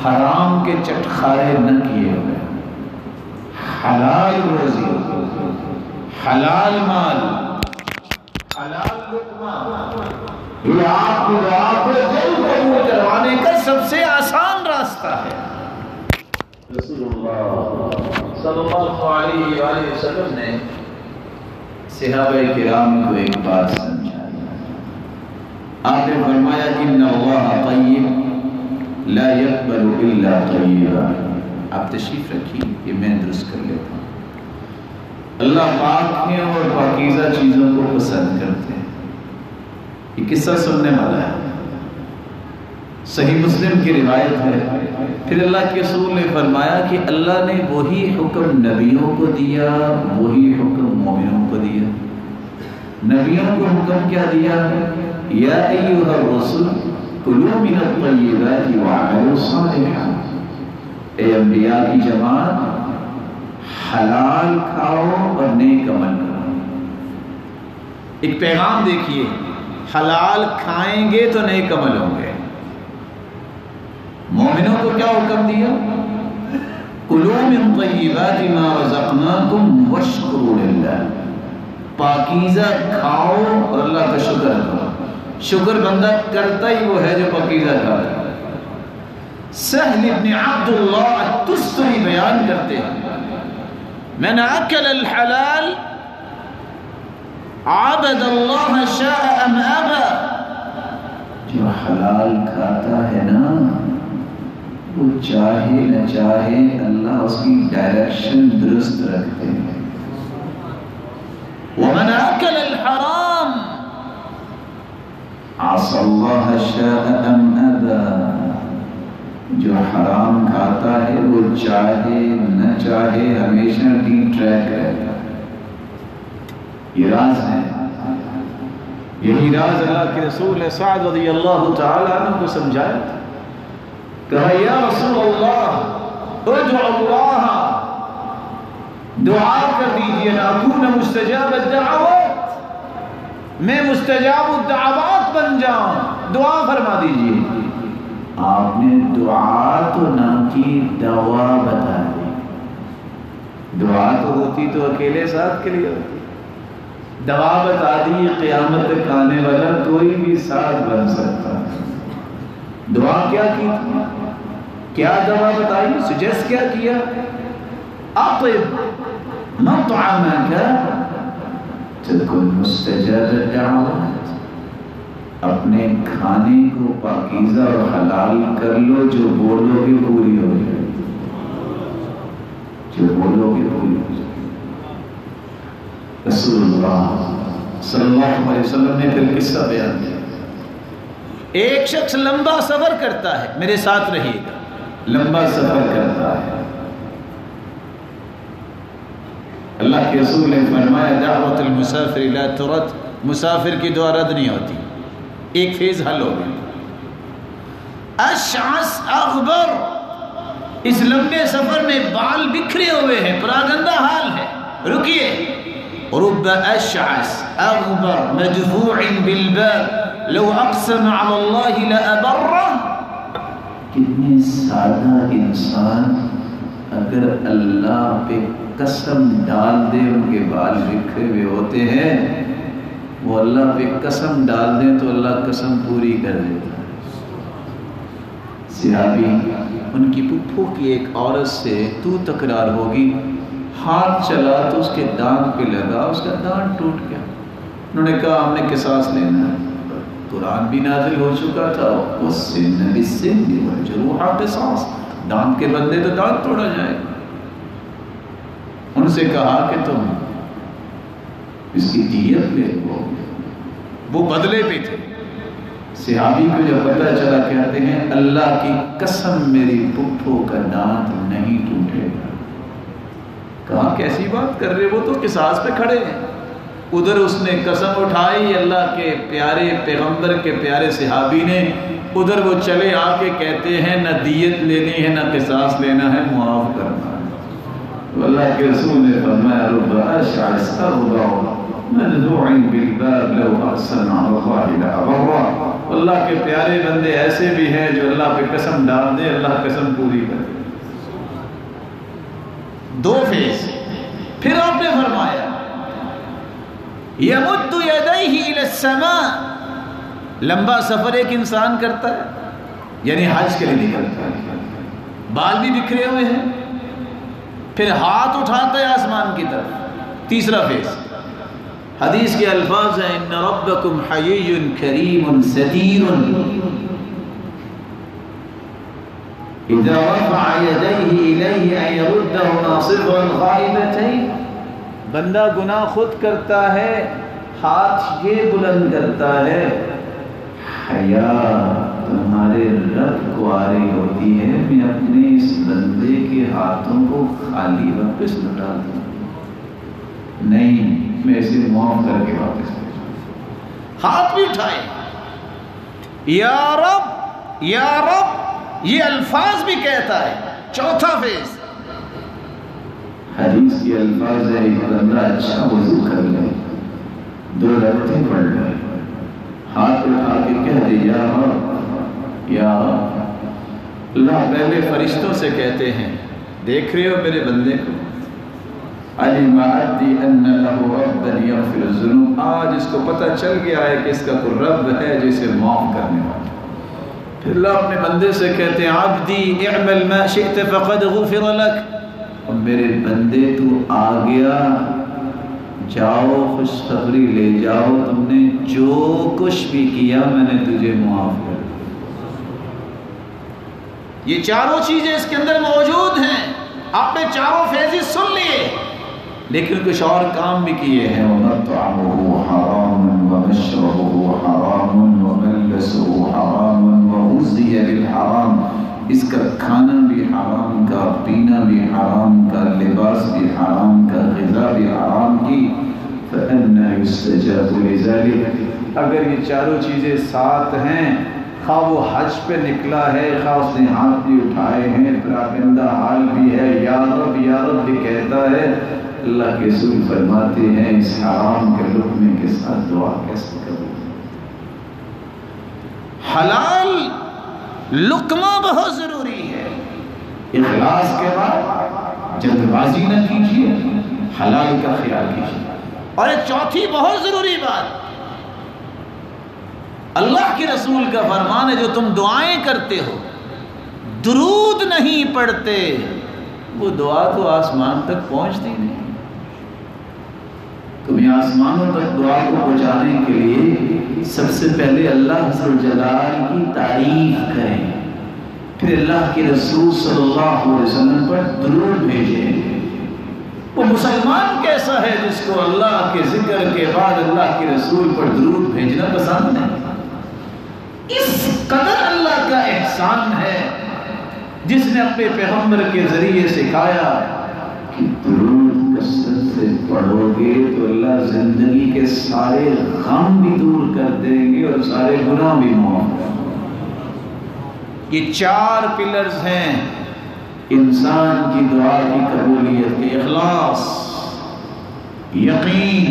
حرام کے چٹخارے نہ کیے ہوئے، حلال روزی، حلال مال، حلال لقمہ، یہ آپ کو دل قبول کروانے کا سب سے آسان راستہ ہے۔ رسول اللہ صلی اللہ علیہ وآلہ وسلم نے صحابہ کرام کو ایک بات سمجھائی۔ آپ نے فرمایا ان اللہ طیب لا يقبل الا طیبا۔ آپ تشریف رکھیے، یہ میں درست کر لیتا ہوں۔ اللہ پاک ہیں اور پاکیزہ چیزوں کو پسند کرتے ہیں۔ یہ قصہ سننے والا ہے، صحیح مسلم کی روایت ہے۔ پھر اللہ کے رسول نے فرمایا کہ اللہ نے وہی حکم نبیوں کو دیا، وہی حکم مومنوں کو دیا۔ نبیوں کو حکم کیا دیا ہے؟ یا ایھا الرسل کلوا من الطیبات واعملوا صالحا۔ اے انبیاء کی جماعت، حلال کھاؤ اور نیک عمل کرو۔ ایک پیغام دیکھیے، حلال کھائیں گے تو نیک عمل ہوں گے۔ مومنوں کو کیا حکم دیا؟ کلوا من طیبات ما رزقناکم واشکروا للہ۔ پاکیزہ کھاؤ اور اللہ کا شکر کرو۔ شکر بندہ کرتا ہی وہ ہے جو پاکیزہ کھاتا ہے۔ سہل ابن عبداللہ التستری بیان کرتے ہیں، من اکل الحلال عبد اللہ شاء ام ابا۔ جو حلال کھاتا ہے نا، وہ چاہے نہ چاہے اللہ اس کی ڈائریکشن درست رکھتے ہیں۔ ومن اکل الحرام عصى اللہ شاء ام ابا۔ جو حرام کھاتا ہے وہ چاہے نہ چاہے ہمیشہ ڈی ٹریک رہتا ہے۔ یہ راز ہے، یہی راز اللہ کے رسول نے سعد رضی اللہ تعالی عنہ کو سمجھایا تھا۔ کہا یا رسول اللہ ادعو اللہ، دعا کر دیجئے ناکون مستجاب الدعوات، میں مستجاب الدعوات بن جاؤں، دعا فرما دیجئے۔ آپ نے دعا تو نہ کی، دوا بتا دی۔ دعا تو ہوتی تو اکیلے ساتھ کے لیے ہوتی، دوا بتا دی قیامت تک آنے والا کوئی بھی ساتھ بن سکتا۔ دعا کیا کی تھی؟ کیا دوا بتائی؟ سجیسٹ کیا کیا؟ اطب مطعمک تکن مستجاب الدعوات۔ اپنے کھانے کو پاکیزہ اور حلال کر لو، جو بولو گے پوری ہو جائے، جو بولو گے پوری ہو جائے۔ رسول اللہ صلی اللہ علیہ وسلم نے پھر قصہ بیان کیا۔ ایک شخص لمبا سفر کرتا ہے، میرے ساتھ رہیے گا، لمبا سفر کرتا ہے۔ اللہ کے رسول نے فرمایا دعوت المسافر لا ترد، مسافر کی دعا رد نہیں ہوتی۔ ایک فیز حل ہو گیا۔ اشعث اغبر، اس لمبے سفر میں بال بکھرے ہوئے ہیں، پراگندہ حال ہے، رکیے۔ رب اشعث اغبر مدفوع بالباب لو اقسم على اللہ لأبرہ۔ کتنے سادہ انسان اگر اللہ پہ قسم ڈال دے، ان کے بال بکھرے ہوئے ہوتے ہیں، وہ اللہ پہ قسم ڈال دیں تو اللہ قسم پوری کر دیتا ہے۔ صحابی ان کی پھپھو کی ایک عورت سے تو تکرار ہوگی، ہاتھ چلا تو اس کے دانت پہ لگا، اس کا دانت ٹوٹ گیا۔ انہوں نے کہا ہم نے قصاص لینا ہے۔ قرآن بھی نازل ہو چکا تھا، وَالسِّنَّ بِالسِّنِّ وَالْجُرُوحَ قِصَاص، دانت کے بدلے تو دانت توڑا جائے۔ ان سے کہا کہ تم اس کی دیت لے لو، وہ بدلے پہ تھے۔ صحابی کو جب پتہ چلا کہتے ہیں اللہ کی قسم میری پھپھو کا دانت نہیں ٹوٹے گا۔ کہا کیسی بات کر رہے، وہ تو قصاص پہ کھڑے ہیں۔ ادھر اس نے قسم اٹھائی اللہ کے پیارے پیغمبر کے پیارے صحابی نے، ادھر وہ چلے آ کے کہتے ہیں نہ دیت لینی ہے نہ قصاص لینا ہے، معاف کرنا ہے۔ اللہ کے رسول نے فرمایا رب اشعث اغبر مدفوع بالباب لو اقسم على الله لأبره اللہ کے پیارے بندے ایسے بھی ہیں جو اللہ پہ قسم ڈال دے اللہ قسم پوری کر دے. 2 فیز. پھر آپ نے فرمایا یمد یدیہ الی السماء. لمبا سفر ایک انسان کرتا ہے یعنی حج کے لیے نکلتا ہے, بال بھی بکھرے ہوئے ہیں, پھر ہاتھ اٹھاتا ہے آسمان کی طرف. تیسرا فیز حدیث کے الفاظ ہیں ان ربکم حیی کریم ستیر اذا رفع یدیہ الیہ ان یردہما صفرا غائبتین. بندہ گناہ خود کرتا ہے, ہاتھ یہ بلند کرتا ہے, حیا تمہارے رب کو آ رہی ہوتی ہے میں اپنے اس بندے کے ہاتھوں کو خالی واپس لوٹا دوں, نہیں میں اسے معاف کر کے واپس لے جاؤں. ہاتھ بھی اٹھائے یا رب یا رب, یہ الفاظ بھی کہتا ہے. چوتھا فیز حدیث کے الفاظ ہے ایک بندہ اچھا وضو کر لے, 2 رکعتیں پڑھ لے, ہاتھ اٹھا کے کہہ دے یا رب یا رب. اللہ پہلے فرشتوں سے کہتے ہیں دیکھ رہے ہو میرے بندے کو, علم عبدی ان له ربا یغفر الذنوب. آج اس کو پتہ چل گیا ہے کہ اس کا کوئی رب ہے جسے معاف کرنے والا. پھر اللہ اپنے بندے سے کہتے ہیں عبدی اعمل ما شئت فقد غفر لك. اب میرے بندے تو آ گیا, جاؤ خوشخبری لے جاؤ, تم نے جو کچھ بھی کیا میں نے تجھے معاف کر دیا. یہ چاروں چیزیں اس کے اندر موجود ہیں. آپ نے چاروں فیزز سن لیے لیکن کچھ اور کام بھی کیے ہیں. وَمَطْعَمُهُ حَرَامٌ وَمَشْرَبُهُ حَرَامٌ وَمَلْبَسُهُ حَرَامٌ وَغُذِّيَ بِالْحَرَامِ. اس کا کھانا بھی حرام کا, پینا بھی حرام کا, لباس بھی حرام کا, غذا بھی حرام کی. فَأَنَّا يُسْتَجَابُ لِذَلِكَ. اگر یہ چاروں چیزیں ساتھ ہیں, خواہ وہ حج پہ نکلا ہے, خواہ اس نے ہاتھ بھی اٹھائے ہیں, پراکندہ حال بھی ہے, یا رب بھی کہتا ہے, اللہ کے رسول فرماتے ہیں اس حرام کے لقمے کے ساتھ دعا کیسے کروں. حلال لقمہ بہت ضروری ہے. اخلاص کے بعد جلد بازی نہ کیجیے, حلال کا خیال کیجیے. اور ایک چوتھی بہت ضروری بات, اللہ کے رسول کا فرمان ہے جو تم دعائیں کرتے ہو درود نہیں پڑھتے, وہ دعا تو آسمان تک پہنچتی نہیں. تمہیں آسمانوں تک دعا کو پہنچانے کے لیے سب سے پہلے اللہ ذو جلال کی تعریف کریں, پھر اللہ کے رسول صلی اللہ علیہ وسلم پر درود بھیجیں. وہ مسلمان کیسا ہے جس کو اللہ کے ذکر کے بعد اللہ کے رسول پر درود بھیجنا پسند نہیں. اس قدر اللہ کا احسان ہے جس نے اپنے پیغمبر کے ذریعے سکھایا کہ درود کثرت سے پڑھو گے تو اللہ زندگی کے سارے غم بھی دور کر دیں گے اور سارے گناہ بھی معاف کر دیں گے. یہ 4 پلرز ہیں انسان کی دعا کی قبولیت کے: اخلاص, یقین,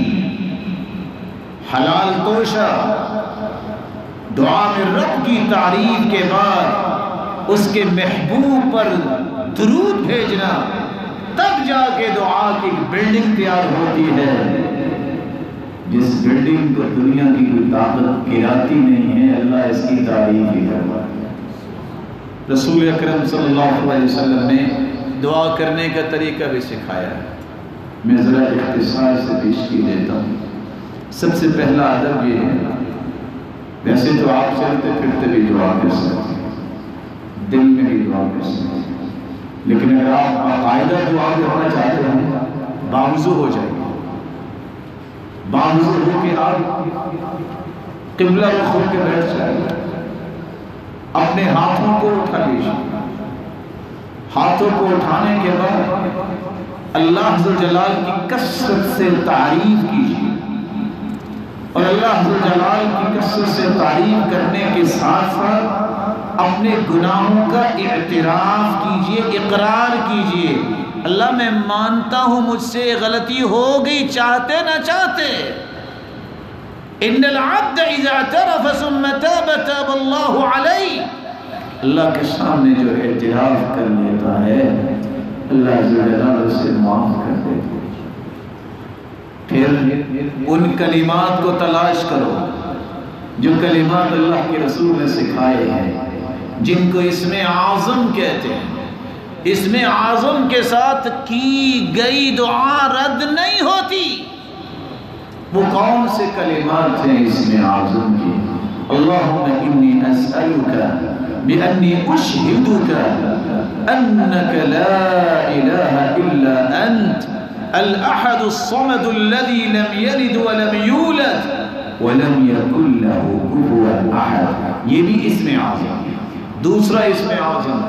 حلال توشہ, دعا میں رب کی تعریف کے بعد اس کے محبوب پر درود بھیجنا. تب جا کے دعا کی بلڈنگ تیار ہوتی ہے جس بلڈنگ کو دنیا کی کوئی طاقت گراتی نہیں ہے. اللہ اس کی تعریف ہی کرتا ہے. رسول اکرم صلی اللہ علیہ وسلم نے دعا کرنے کا طریقہ بھی سکھایا ہے. میں ذرا اختصار سے پیشگی دیتا ہوں. سب سے پہلا ادب یہ ہے, ویسے تو آپ چلتے پھرتے بھی دعا کر سکتے ہیں, دل میں بھی دعا کر سکتے ہیں, لیکن اگر آپ باقاعدہ دعا کرنا چاہتے ہیں باوضو ہو جائیے. باوضو ہو کے آپ قبلہ رخ ہو کے بیٹھ جائیے. اپنے ہاتھوں کو اٹھا لیجیے. ہاتھوں کو اٹھانے کے بعد اللہ ذو جلال کی کثرت سے تعریف کیجیے, اور اللہ ذو جلال کی کثرت سے تعریف کرنے کے ساتھ ساتھ اپنے گناہوں کا اعتراف کیجیے, اقرار کیجیے. اللہ میں مانتا ہوں مجھ سے غلطی ہو گئی, چاہتے نہ چاہتے. ان العبد اذا اعترف ثم تاب تاب اللہ علیہ، اللہ کے سامنے جو اعتراف کر لیتا ہے اللہ عز و جل اسے معاف کر دیتا ہے۔ پھر ان کلمات کو تلاش کرو جو کلمات اللہ کے رسول نے سکھائے ہیں، جن کو اسم اعظم کہتے ہیں۔ اسم اعظم کے ساتھ کی گئی دعا رد نہیں ہوتی۔ وہ کون سے کلمات ہیں اسم اعظم کی؟ اللہم انی اسألک بأنی اشہدک انک لا الہ الا انت الاحد الصمد الذي لم يلد ولم يولد ولم يكن له كفوا احد، یہ بھی اسم اعظم۔ دوسرا اسم اعظم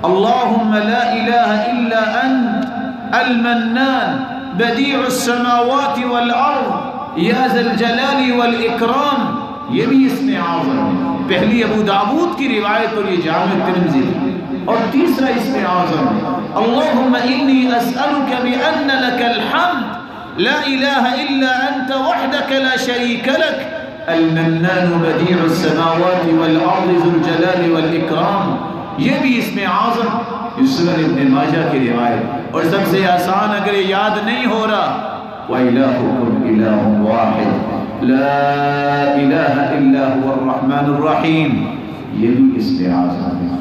اللہم لا الہ الا انت المنان بدیع السماوات والارض یا ذا الجلال والاکرام، یہ بھی اسم اعظم۔ پہلی ابو داود کی روایت اور یہ جامع ترمذی۔ اور تیسرا اسم اعظم اللہم انی اسألک بأن لک الحمد لا الہ الا انت وحدک لا شریک لک المنان بدیع السماوات والارض ذو الجلال والاکرام، یہ بھی اسم اعظم۔ سنن ابن ماجہ کی روایت۔ اور سب سے آسان اگر یہ یاد نہیں ہو رہا وَإِلَٰهُكُمْ إِلَٰهٌ وَاحِدٌ لَا إِلَٰهَ إِلَّا هُوَ الرَّحْمَٰنُ الرَّحِيمُ، یہ بھی اسم اعظم ہے۔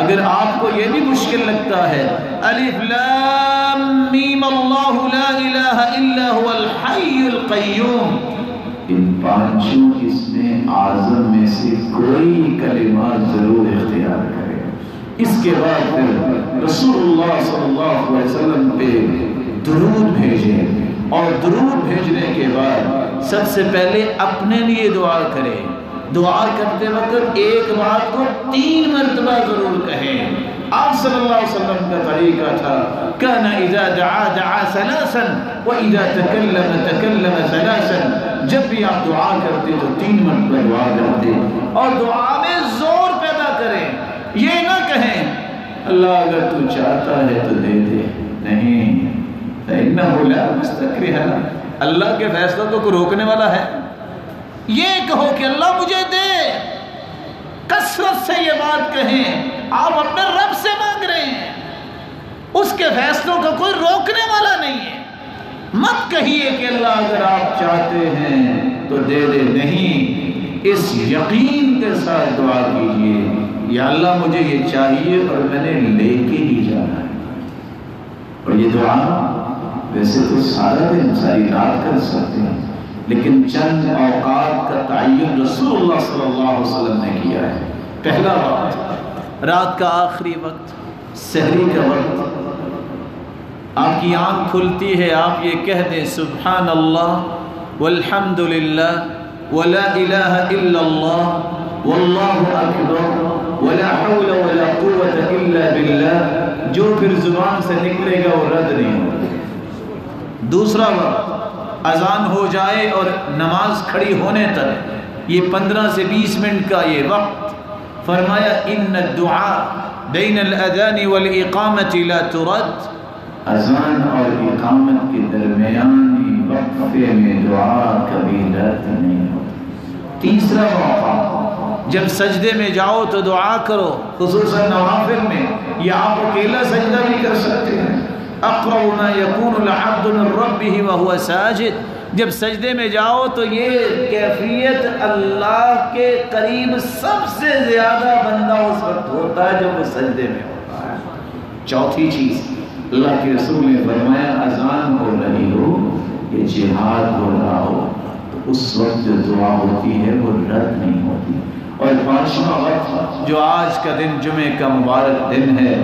اگر آپ کو یہ بھی مشکل لگتا ہے الف لام میم اللہ لا الہ الا هو الحی القیوم، ان پانچوں اسم اعظم میں سے کوئی کلمات ضرور اختیار کرے۔ اس کے بعد پھر رسول اللہ صلی اللہ علیہ وسلم پہ درود بھیجیں، اور درود بھیجنے کے بعد سب سے پہلے اپنے لیے دعا کریں۔ دعا کرتے وقت ایک بات کو 3 مرتبہ ضرور کہیں۔ آپ صلی اللہ علیہ وسلم کا طریقہ تھا کان اذا دعا دعا ثلاثا واذا تکلم تکلم ثلاثا، جب بھی آپ دعا کرتے تو 3 مرتبہ دعا کرتے، اور دعا میں زور پیدا کریں۔ یہ نہ کہیں اللہ اگر تو چاہتا ہے تو دے دے، نہیں، فإنه لا مستکرہ لہ، اللہ کے فیصلوں کو کوئی روکنے والا ہے؟ یہ کہو کہ اللہ مجھے دے، کثرت سے یہ بات کہیں۔ آپ اپنے رب سے مانگ رہے ہیں، اس کے فیصلوں کا کوئی روکنے والا نہیں ہے۔ مت کہیے کہ اللہ اگر آپ چاہتے ہیں تو دے دے، نہیں، اس یقین کے ساتھ دعا کیجیے یا اللہ مجھے یہ چاہیے اور میں نے لے کے ہی جانا ہے۔ اور یہ دعا ویسے تو سارا دن ساری رات کر سکتے ہیں، لیکن چند اوقات کا تعین رسول اللہ صلی اللہ علیہ وسلم نے کیا ہے۔ پہلا وقت رات کا آخری وقت، سحری کا وقت، آپ کی آنکھ کھلتی ہے، آپ یہ کہہ دیں سبحان اللہ والحمد للہ ولا الہ الا اللہ واللہ اکبر ولا حول ولا قوة الا باللہ، جو پھر زبان سے نکلے گا وہ رد نہیں ہوگا۔ دوسرا وقت اذان ہو جائے اور نماز کھڑی ہونے تک، یہ 15 سے 20 منٹ کا یہ وقت، فرمایا ان الدعاء بین الاذان والاقامت لا ترد، اذان اور اقامت کے درمیانی وقفے میں دعا کبھی رد نہیں ہوتی۔ تیسرا موقع، جب سجدے میں جاؤ تو دعا کرو، خصوصاً نوافل میں، یا آپ اکیلا سجدہ بھی کر سکتے ہیں۔ اقرب ما يكون العبد من ربه وهو ساجد، جب سجدے میں جاؤ تو یہ کیفیت اللہ کے قریب سب سے زیادہ بندہ اس وقت ہوتا ہے جب وہ سجدے میں ہوتا ہے۔ چوتھی چیز، اللہ کے رسول نے فرمایا اذان ہو رہی ہو یا جہاد ہو رہا ہو تو اس وقت جو دعا ہوتی ہے وہ رد نہیں ہوتی۔ اور 5واں وقت جو آج کا دن جمعے کا مبارک دن ہے،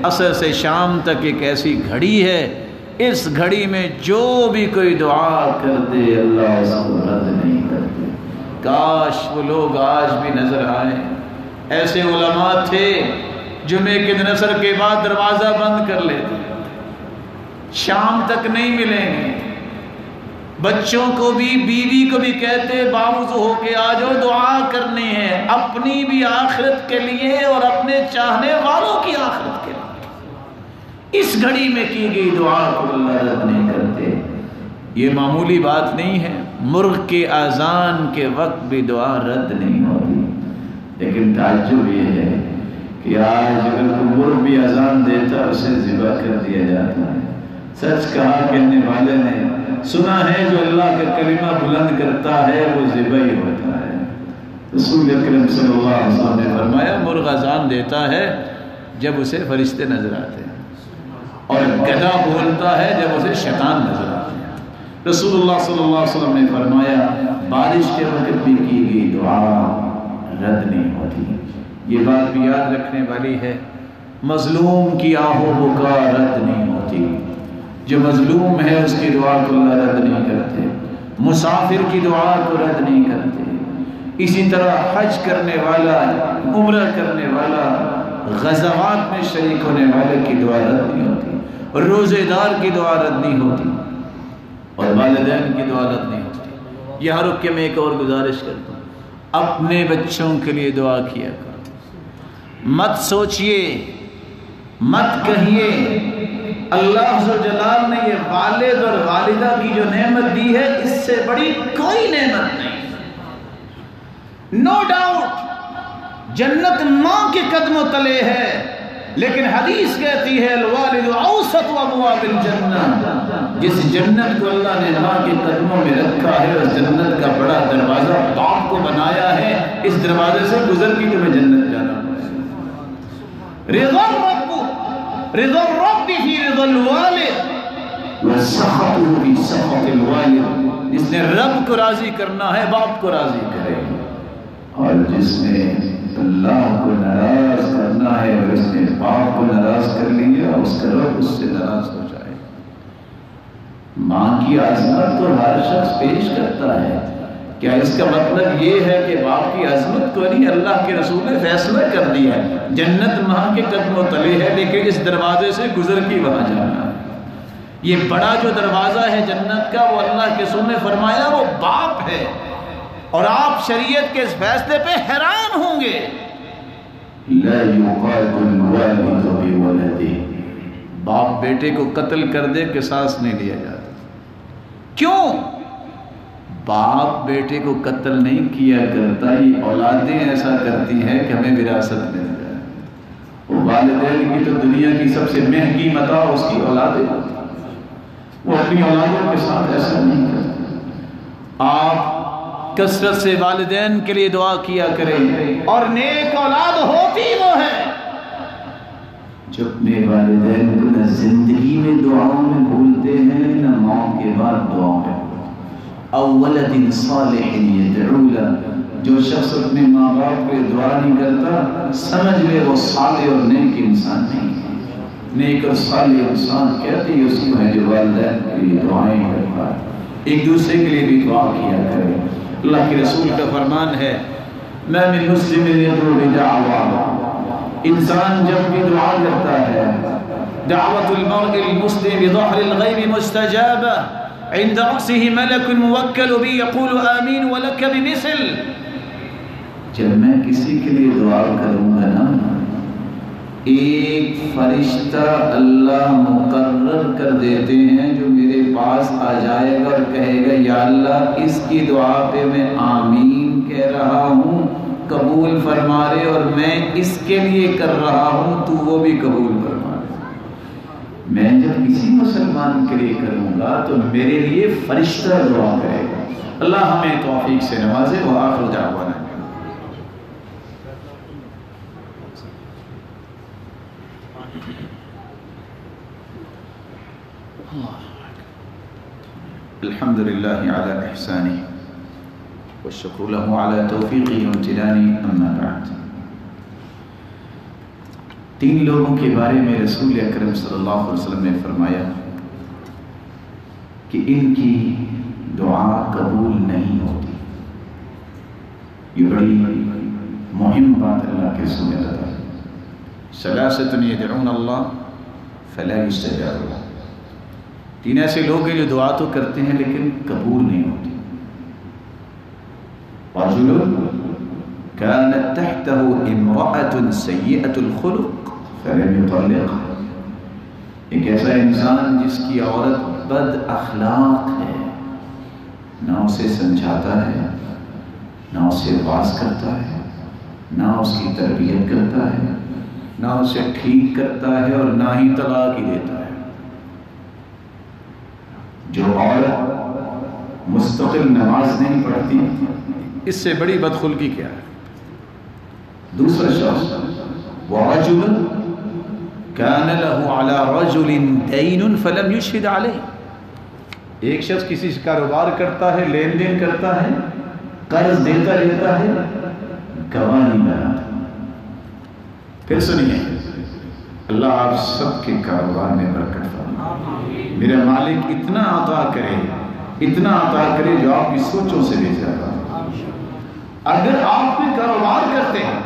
عصر سے شام تک ایک ایسی گھڑی ہے، اس گھڑی میں جو بھی کوئی دعا کر دے اللہ اس کو رد نہیں کرتے۔ کاش وہ لوگ آج بھی نظر آئیں۔ ایسے علماء تھے جمعے کے دن عصر کے بعد دروازہ بند کر لیتے، شام تک نہیں ملیں گے، بچوں کو بھی بیوی کو بھی کہتے باوضو ہو کے آ جاؤ دعا کرنی ہے، اپنی بھی آخرت کے لیے اور اپنے چاہنے والوں کی آخرت کے لیے۔ اس گھڑی میں کی گئی دعا کو اللہ رد نہیں کرتے۔ یہ معمولی بات نہیں ہے، مرغ کے اذان کے وقت بھی دعا رد نہیں ہوتی. لیکن تعجب یہ ہے کہ آج اگر کوئی مرغ بھی اذان دیتا اسے ذبح کر دیا جاتا ہے. سچ کہا کہنے والے نے سنا ہے جو اللہ کا کلمہ بلند کرتا ہے وہ ذبح ہی ہوتا ہے. رسول اکرم صلی اللہ علیہ وسلم نے فرمایا مرغ اذان دیتا ہے جب اسے فرشتے نظر آتے ہیں اور گدھا بولتا ہے جب اسے شیطان نظر آتے ہیں. رسول اللہ صلی اللہ علیہ وسلم نے فرمایا بارش کے وقت بھی کی گئی دعا رد نہیں ہوتی. یہ بات بھی یاد رکھنے والی ہے. مظلوم کی آہ و بکا رد نہیں ہوتی. جو مظلوم ہے اس کی دعا کو اللہ رد نہیں کرتے. مسافر کی دعا کو رد نہیں کرتے. اسی طرح حج کرنے والا عمرہ کرنے والا غزوات میں شریک ہونے والے کی دعا رد نہیں ہوتی. روزے دار کی دعا رد نہیں ہوتی اور والدین کی دعا رد نہیں ہوتی. یہاں رک کے میں ایک اور گزارش کرتا ہوں. اپنے بچوں کے لیے دعا کیا کرو. مت سوچئے مت کہیے اللہ عز و جلال نے یہ والد اور والدہ کی جو نعمت دی ہے اس سے بڑی کوئی نعمت نہیں. نو ڈاؤٹ جنت ماں کے قدموں تلے ہے لیکن حدیث کہتی ہے الوالد اوسط ابواب الجنہ. جس جنت کو اللہ نے ماں کے قدموں میں رکھا ہے اس جنت کا بڑا دروازہ باپ کو بنایا ہے. اس دروازے سے گزر کے تمہیں جنت جانا ہے. رضا الرب فی رضا الوالد وسخطه فی سخط الوالد. جس نے رب کو راضی کرنا ہے باپ کو راضی کرے اور جس نے اللہ کو ناراض کرنا ہے اور اس نے باپ کو ناراض کر لیا اس کا رب اس سے ناراض ہو جائے. ماں کی عظمت تو ہر شخص پیش کرتا ہے. کیا اس کا مطلب یہ ہے کہ باپ کی عظمت کو نہیں اللہ کے رسول نے فیصلہ کر دیا ہے جنت ماں کے قدموں تلے ہے لیکن اس دروازے سے گزر کے وہاں جانا ہے. یہ بڑا جو دروازہ ہے جنت کا وہ اللہ کے رسول نے فرمایا وہ باپ ہے. اور آپ شریعت کے اس فیصلے پہ حیران ہوں گے. لا يقاد الوالد بولده. باپ بیٹے کو قتل کر دے قصاص نہیں لیا جاتا. کیوں؟ باپ بیٹے کو قتل نہیں کیا کرتا. یہ اولادیں ایسا کرتی ہیں کہ ہمیں وراثت مل جائے. والدین کی تو دنیا کی سب سے مہنگی متاع اس کی اولادیں ہوتی ہیں. وہ اپنی اولادوں کے ساتھ ایسا نہیں کرتے. آپ کثرت سے والدین کے لیے دعا کیا کریں اور نیک اولاد ہوتی وہ ہے جو اپنے والدین کو نہ زندگی میں دعاؤں میں بھولتے ہیں نہ موت کے بعد دعاؤں میں. او ولد صالح يدعو له. جو شخص اپنے ماں باپ کے دعا نہیں کرتا سمجھ لے وہ صالح اور نیک انسان نہیں ہے. نیک اور صالح انسان کہتے ہیں اس کو ہے جو والدین کے لیے دعائیں کرتا ہے. ایک دوسرے کے لیے بھی دعا کیا کرے. اللہ کے رسول کا فرمان ہے ما من مسلم يدعو بدعوى. انسان جب بھی دعا کرتا ہے دعوت المرء المسلم بظهر الغیب مستجابہ عند رأسه ملك موکل بی یقول آمین ولک بمثل. جب میں کسی کے لیے دعا کروں گا نا ایک فرشتہ اللہ مقرر کر دیتے ہیں جو میرے پاس آ جائے گا اور کہے گا یا اللہ اس کی دعا پہ میں آمین کہہ رہا ہوں قبول فرما رہے اور میں اس کے لیے کر رہا ہوں تو وہ بھی قبول فرما رہے. میں جب کسی مسلمان کے لیے کروں گا تو میرے لیے فرشتہ دعا کرے گا. اللہ ہمیں توفیق سے نوازے. وآخر دعوانا الحمد لله على إحسانه والشكر له على توفيقه وامتنانه. أما بعد. 3 لوگوں کے بارے میں رسول اکرم صلی اللہ علیہ وسلم نے فرمایا کہ ان کی دعا قبول نہیں ہوتی. یہ بڑی مہم بات اللہ کے رسول نے بتائی. ثلاثة يدعون الله فلا يستجاب لهم. 3 ایسے لوگ ہیں جو دعا تو کرتے ہیں لیکن قبول نہیں ہوتی. رجل كانت تحته امرأة سيئة الخلق فلم يطلقها. ایک ایسا انسان جس کی عورت بد اخلاق ہے نہ اسے سمجھاتا ہے، نہ اسے واعظ کرتا ہے، نہ اس کی تربیت کرتا ہے، نہ اسے ٹھیک کرتا ہے اور نہ ہی طلاق ہی دیتا ہے۔ جو عورت مستقل نماز نہیں پڑھتی، اس سے بڑی بدخلقی کیا ہے؟ دوسرا شخص وَرَجُلٌ كَانَ لَهُ عَلَى رَجُلٍ دَيْنٌ فَلَمْ يُشْهِدْ عَلَيْهِ، ایک شخص کسی سے کاروبار کرتا ہے، لین دین کرتا ہے، قرض دیتا رہتا ہے، گواہ نہیں بناتا۔ پھر سنیے، اللہ آپ سب کے کاروبار میں برکت فرمائے، میرا مالک اتنا عطا کرے، اتنا عطا کرے جو آپ کی سوچوں سے بھی زیادہ۔ اگر آپ کوئی کاروبار کرتے ہیں،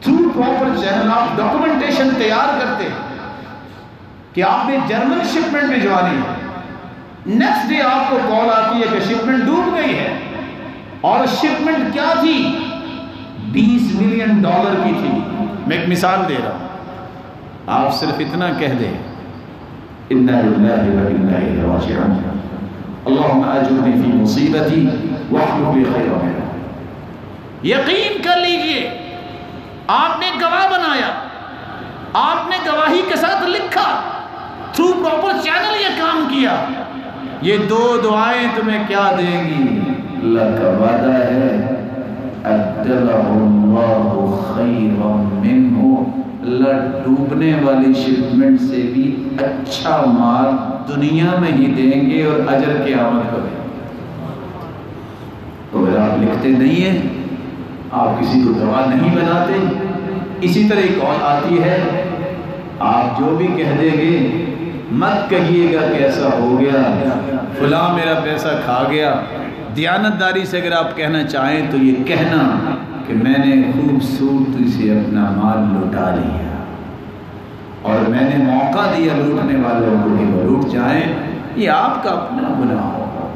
تھرو پراپر چینل آپ ڈاکومنٹیشن تیار کرتے ہیں کہ آپ نے جرمن شپمنٹ بھجوانی ہے، نیکسٹ ڈے آپ کو کال آتی ہے کہ شپمنٹ ڈوب گئی ہے، اور شپمنٹ کیا تھی؟ $20 ملین کی تھی۔ میں ایک مثال دے رہا ہوں، آپ صرف اتنا کہہ دیں اِنَّا لِلَّهِ وَإِنَّا إِلَيْهِ رَاجِعُونَ، اللهم اجرنی فی مصیبتی واخلف لی خیرا منہا۔ یقین کر لیجئے، آپ نے گواہ بنایا، آپ نے گواہی کے ساتھ لکھا، تھرو پراپر چینل یہ کام کیا، یہ دو دعائیں تمہیں کیا دیں گی؟ اللہ کا وعدہ ہے أَبْدَلَهُ اللَّهُ خَيْرًا مِّنْهُ، اللہ ڈوبنے والی شپمنٹ سے بھی اچھا مال دنیا میں ہی دیں گے اور اجر قیامت کو دیں گے۔ تو اگر آپ لکھتے نہیں ہیں، آپ کسی کو گواہ نہیں بناتے، اسی طرح ایک اور آتی ہے، آپ جو بھی کہہ دیں گے مت کہیے گا کیسا ہو گیا، فلاں میرا پیسہ کھا گیا۔ دیانتداری سے اگر آپ کہنا چاہیں تو یہ کہنا کہ میں نے خوبصورتی سے اپنا مال لوٹا لیا اور میں نے موقع دیا لوٹنے والوں کو کہ وہ لوٹ جائیں، یہ آپ کا اپنا گناہ ہوگا۔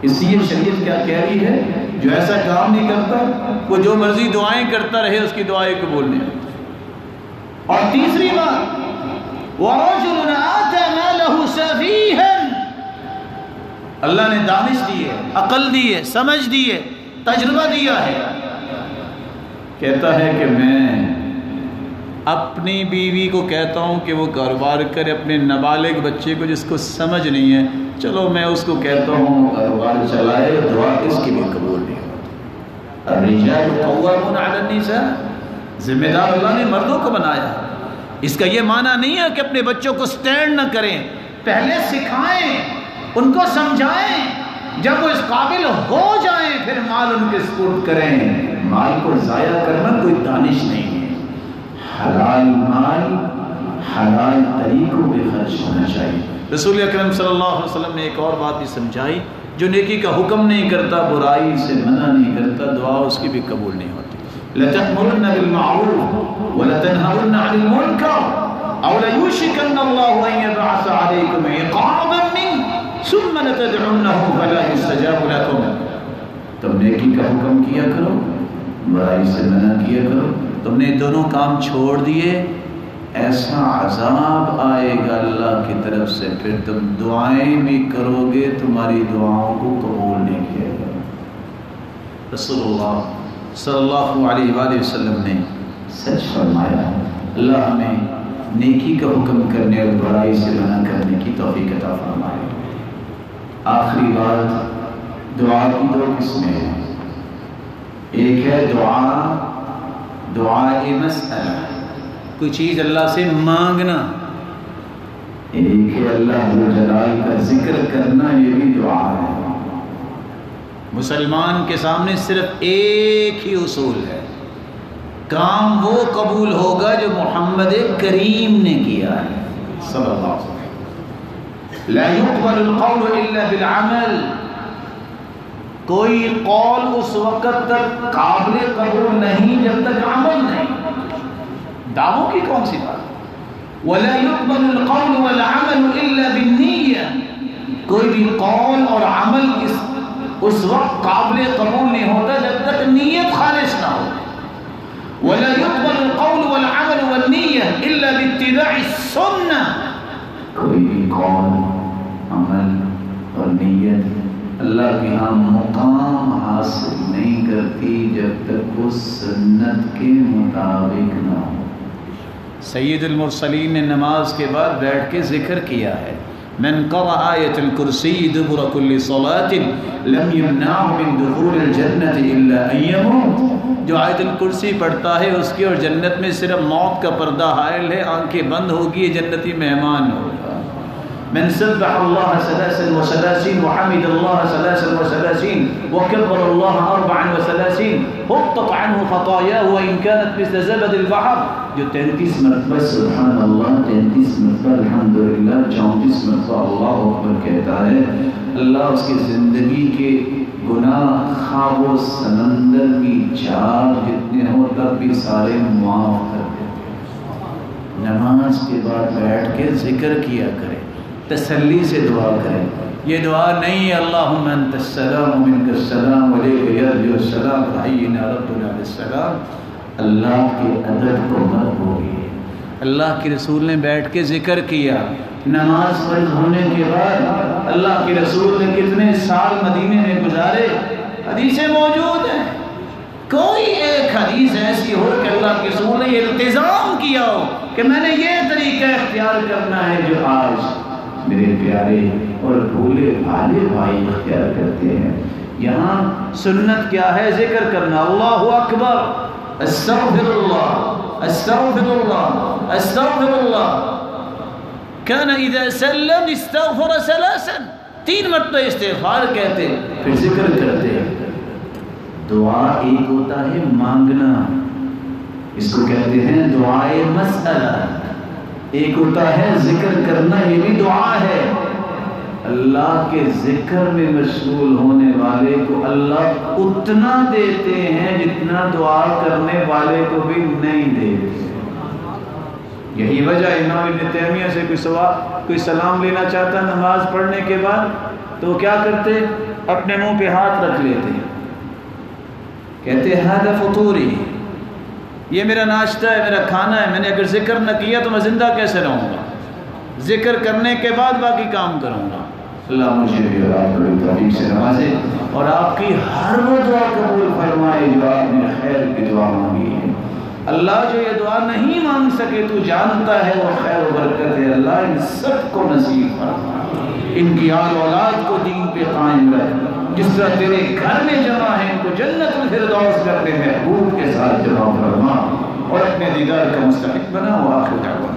اس لیے شریعت کیا کہہ رہی ہے؟ جو ایسا کام نہیں کرتا وہ جو مرضی دعائیں کرتا رہے، اس کی دعائیں قبول نہیں ہوتی۔ اور تیسری بات، وَرَجُلٌ آتَى مَالَهُ سَفِيهًا، اللہ نے دانش دی ہے، عقل دی ہے، سمجھ دی ہے، تجربہ دیا ہے، کہتا ہے کہ میں اپنی بیوی کو کہتا ہوں کہ وہ کاروبار کرے، اپنے نابالغ بچے کو جس کو سمجھ نہیں ہے، چلو میں اس کو کہتا ہوں کاروبار چلائے، دعا اس کی بھی قبول نہیں ہوتی۔ الرجال قوامون علی النساء، ذمہ دار اللہ نے مردوں کو بنایا۔ اس کا یہ معنی نہیں ہے کہ اپنے بچوں کو سٹینڈ نہ کریں، پہلے سکھائیں، ان کو سمجھائیں، جب وہ اس قابل ہو جائیں پھر مال ان کے سپرد کریں۔ مال کو ضائع کرنا کوئی دانش نہیں ہے، حلال مال حلال طریقوں پہ خرچ ہونا چاہیے۔ رسول اکرم صلی اللہ علیہ وسلم نے ایک اور بات بھی سمجھائی، جو نیکی کا حکم نہیں کرتا، برائی سے منع نہیں کرتا، دعا اس کی بھی قبول نہیں ہوتی۔ لَتَأْمُرُنَّ بِالْمَعْرُوفِ وَلَتَنْهَوْنَ عَنِ الْمُنكَرِ أَوْ لَيُوشِكَنَّ اللَّهُ أَن يَبْعَثَ عَلَيْكُمْ عِقَابًا مِّنْهُ ثُمَّ لَتَدْعُنَّهُ فَلَا يُسْتَجَابُ لَكُمْ، تم نیکی کا حکم کیا کرو، برائی سے منع کیا کرو، تم نے دونوں کام چھوڑ دیے، ایسا عذاب آئے گا اللہ کی طرف سے، پھر تم دعائیں بھی کرو گے، تمہاری دعاؤں کو قبول نہیں کیا گا۔ رسول اللہ صلی اللہ علیہ وآلہ وسلم نے سچ فرمایا۔ اللہ ہمیں نیکی کا حکم کرنے اور برائی سے منع کرنے کی توفیق عطا فرمائے۔ آخری بات، دعا کی دو قسمیں ہیں، ایک ہے دعائے مسئلہ، کوئی چیز اللہ سے مانگنا، ایک ہے اللہ جلال کا ذکر کرنا، یہ بھی دعا ہے۔ مسلمان کے سامنے صرف ایک ہی اصول ہے، کام وہ قبول ہوگا جو محمد کریم نے کیا ہے صلی اللہ علیہ وسلم۔ لا يقبل القول الا بالعمل، کوئی قول اس وقت تک قابل قبول نہیں جب تک عمل نہیں۔ دعووں کی کون سی بات؟ ولا يقبل القول والعمل الا بالنية، کوئی بھی قول اور عمل اس وقت قابل قبول نہیں ہوتا جب تک نیت خالص نہ ہو۔ ولا يقبل القول والعمل والنية الا باتباع السنة، کوئی بھی قول، عمل اور نیت اللہ کے ہاں مقام حاصل نہیں کرتی جب تک وہ سنت کے مطابق نہ ہو۔ سید المرسلین نے نماز کے بعد بیٹھ کے ذکر کیا ہے، من قرأ آیت الکرسی دبر کل صلاۃ لم یمنعہ من دخول الجنت الا ان یموت۔ جو آیت الکرسی پڑھتا ہے اس کی اور جنت میں صرف موت کا پردہ حائل ہے، آنکھیں بند ہوگی، یہ جنتی مہمان ہوگا۔ من سبح اللہ 33 وحمد اللہ 33 وکبر اللہ 34 حطت عنہ خطایاہ وان كانت مثل زبد البحر۔ جو 33 مرتبہ سبحان اللہ، 33 مرتبہ الحمدللہ، 34 مرتبہ اللہ اکبر کہتا ہے، اللہ اس کی زندگی کے گناہ خواب و سمندر کی چار جتنے ہو تب بھی سارے معاف کر دیتے۔ نماز کے بعد بیٹھ کے ذکر کیا کرے، تسلی سے دعا کریں۔ یہ دعا نہیں ہے اللہم انت السلام و منک السلام وعلیک یرجع السلام وحینا ربنا بالسلام۔ اللہ کے ادب کو مت بھولیے۔ اللہ کے رسول نے بیٹھ کے ذکر کیا۔ نماز فرض ہونے کے بعد اللہ کے رسول نے کتنے سال مدینے میں گزارے، حدیثیں موجود ہیں۔ کوئی ایک حدیث ایسی ہو کہ اللہ کے رسول نے یہ التزام کیا ہو کہ میں نے یہ طریقہ اختیار کرنا ہے جو آج میرے پیارے اور بھولے بھالے بھائی اختیار کرتے ہیں۔ یہاں سنت کیا ہے؟ ذکر کرنا، اللہ اکبر، استغفر اللہ، استغفر اللہ، استغفر اللہ۔ كان اذا سلم استغفر ثلاثا، 3 مرتبہ استغفار کہتے پھر ذکر کرتے۔ دعا ایک ہوتا ہے مانگنا، اس کو کہتے ہیں دعائے مسئلہ، ایک ہوتا ہے ذکر کرنا، یہ بھی دعا ہے۔ اللہ کے ذکر میں مشغول ہونے والے کو اللہ اتنا دیتے ہیں جتنا دعا کرنے والے کو بھی نہیں دیتے۔ یہی وجہ امام ابن تیمیہ سے کوئی سلام لینا چاہتا نماز پڑھنے کے بعد تو کیا کرتے؟ اپنے منہ پہ ہاتھ رکھ لیتے، کہتے ھذا فطوری، یہ میرا ناشتہ ہے، میرا کھانا ہے، میں نے اگر ذکر نہ کیا تو میں زندہ کیسے رہوں گا؟ ذکر کرنے کے بعد باقی کام کروں گا۔ اللہ مجھے بھی اور آپ کو توفیق سے نوازے اور آپ کی ہر وہ دعا قبول فرمائے جو آپ نے خیر کی دعا مانگی ہے۔ اللہ جو یہ دعا نہیں مانگ سکے تو جانتا ہے وہ خیر و برکت ہے، اللہ ان سب کو نصیب فرما، ان کی آل اولاد کو دین پہ قائم رکھ، جس طرح تیرے گھر میں جمع ہے ان کو جنت الفردوس کرتے محبوب کے ساتھ جمع فرما اور اپنے دیدار کا مستحق بنا۔ وآخر دعوانا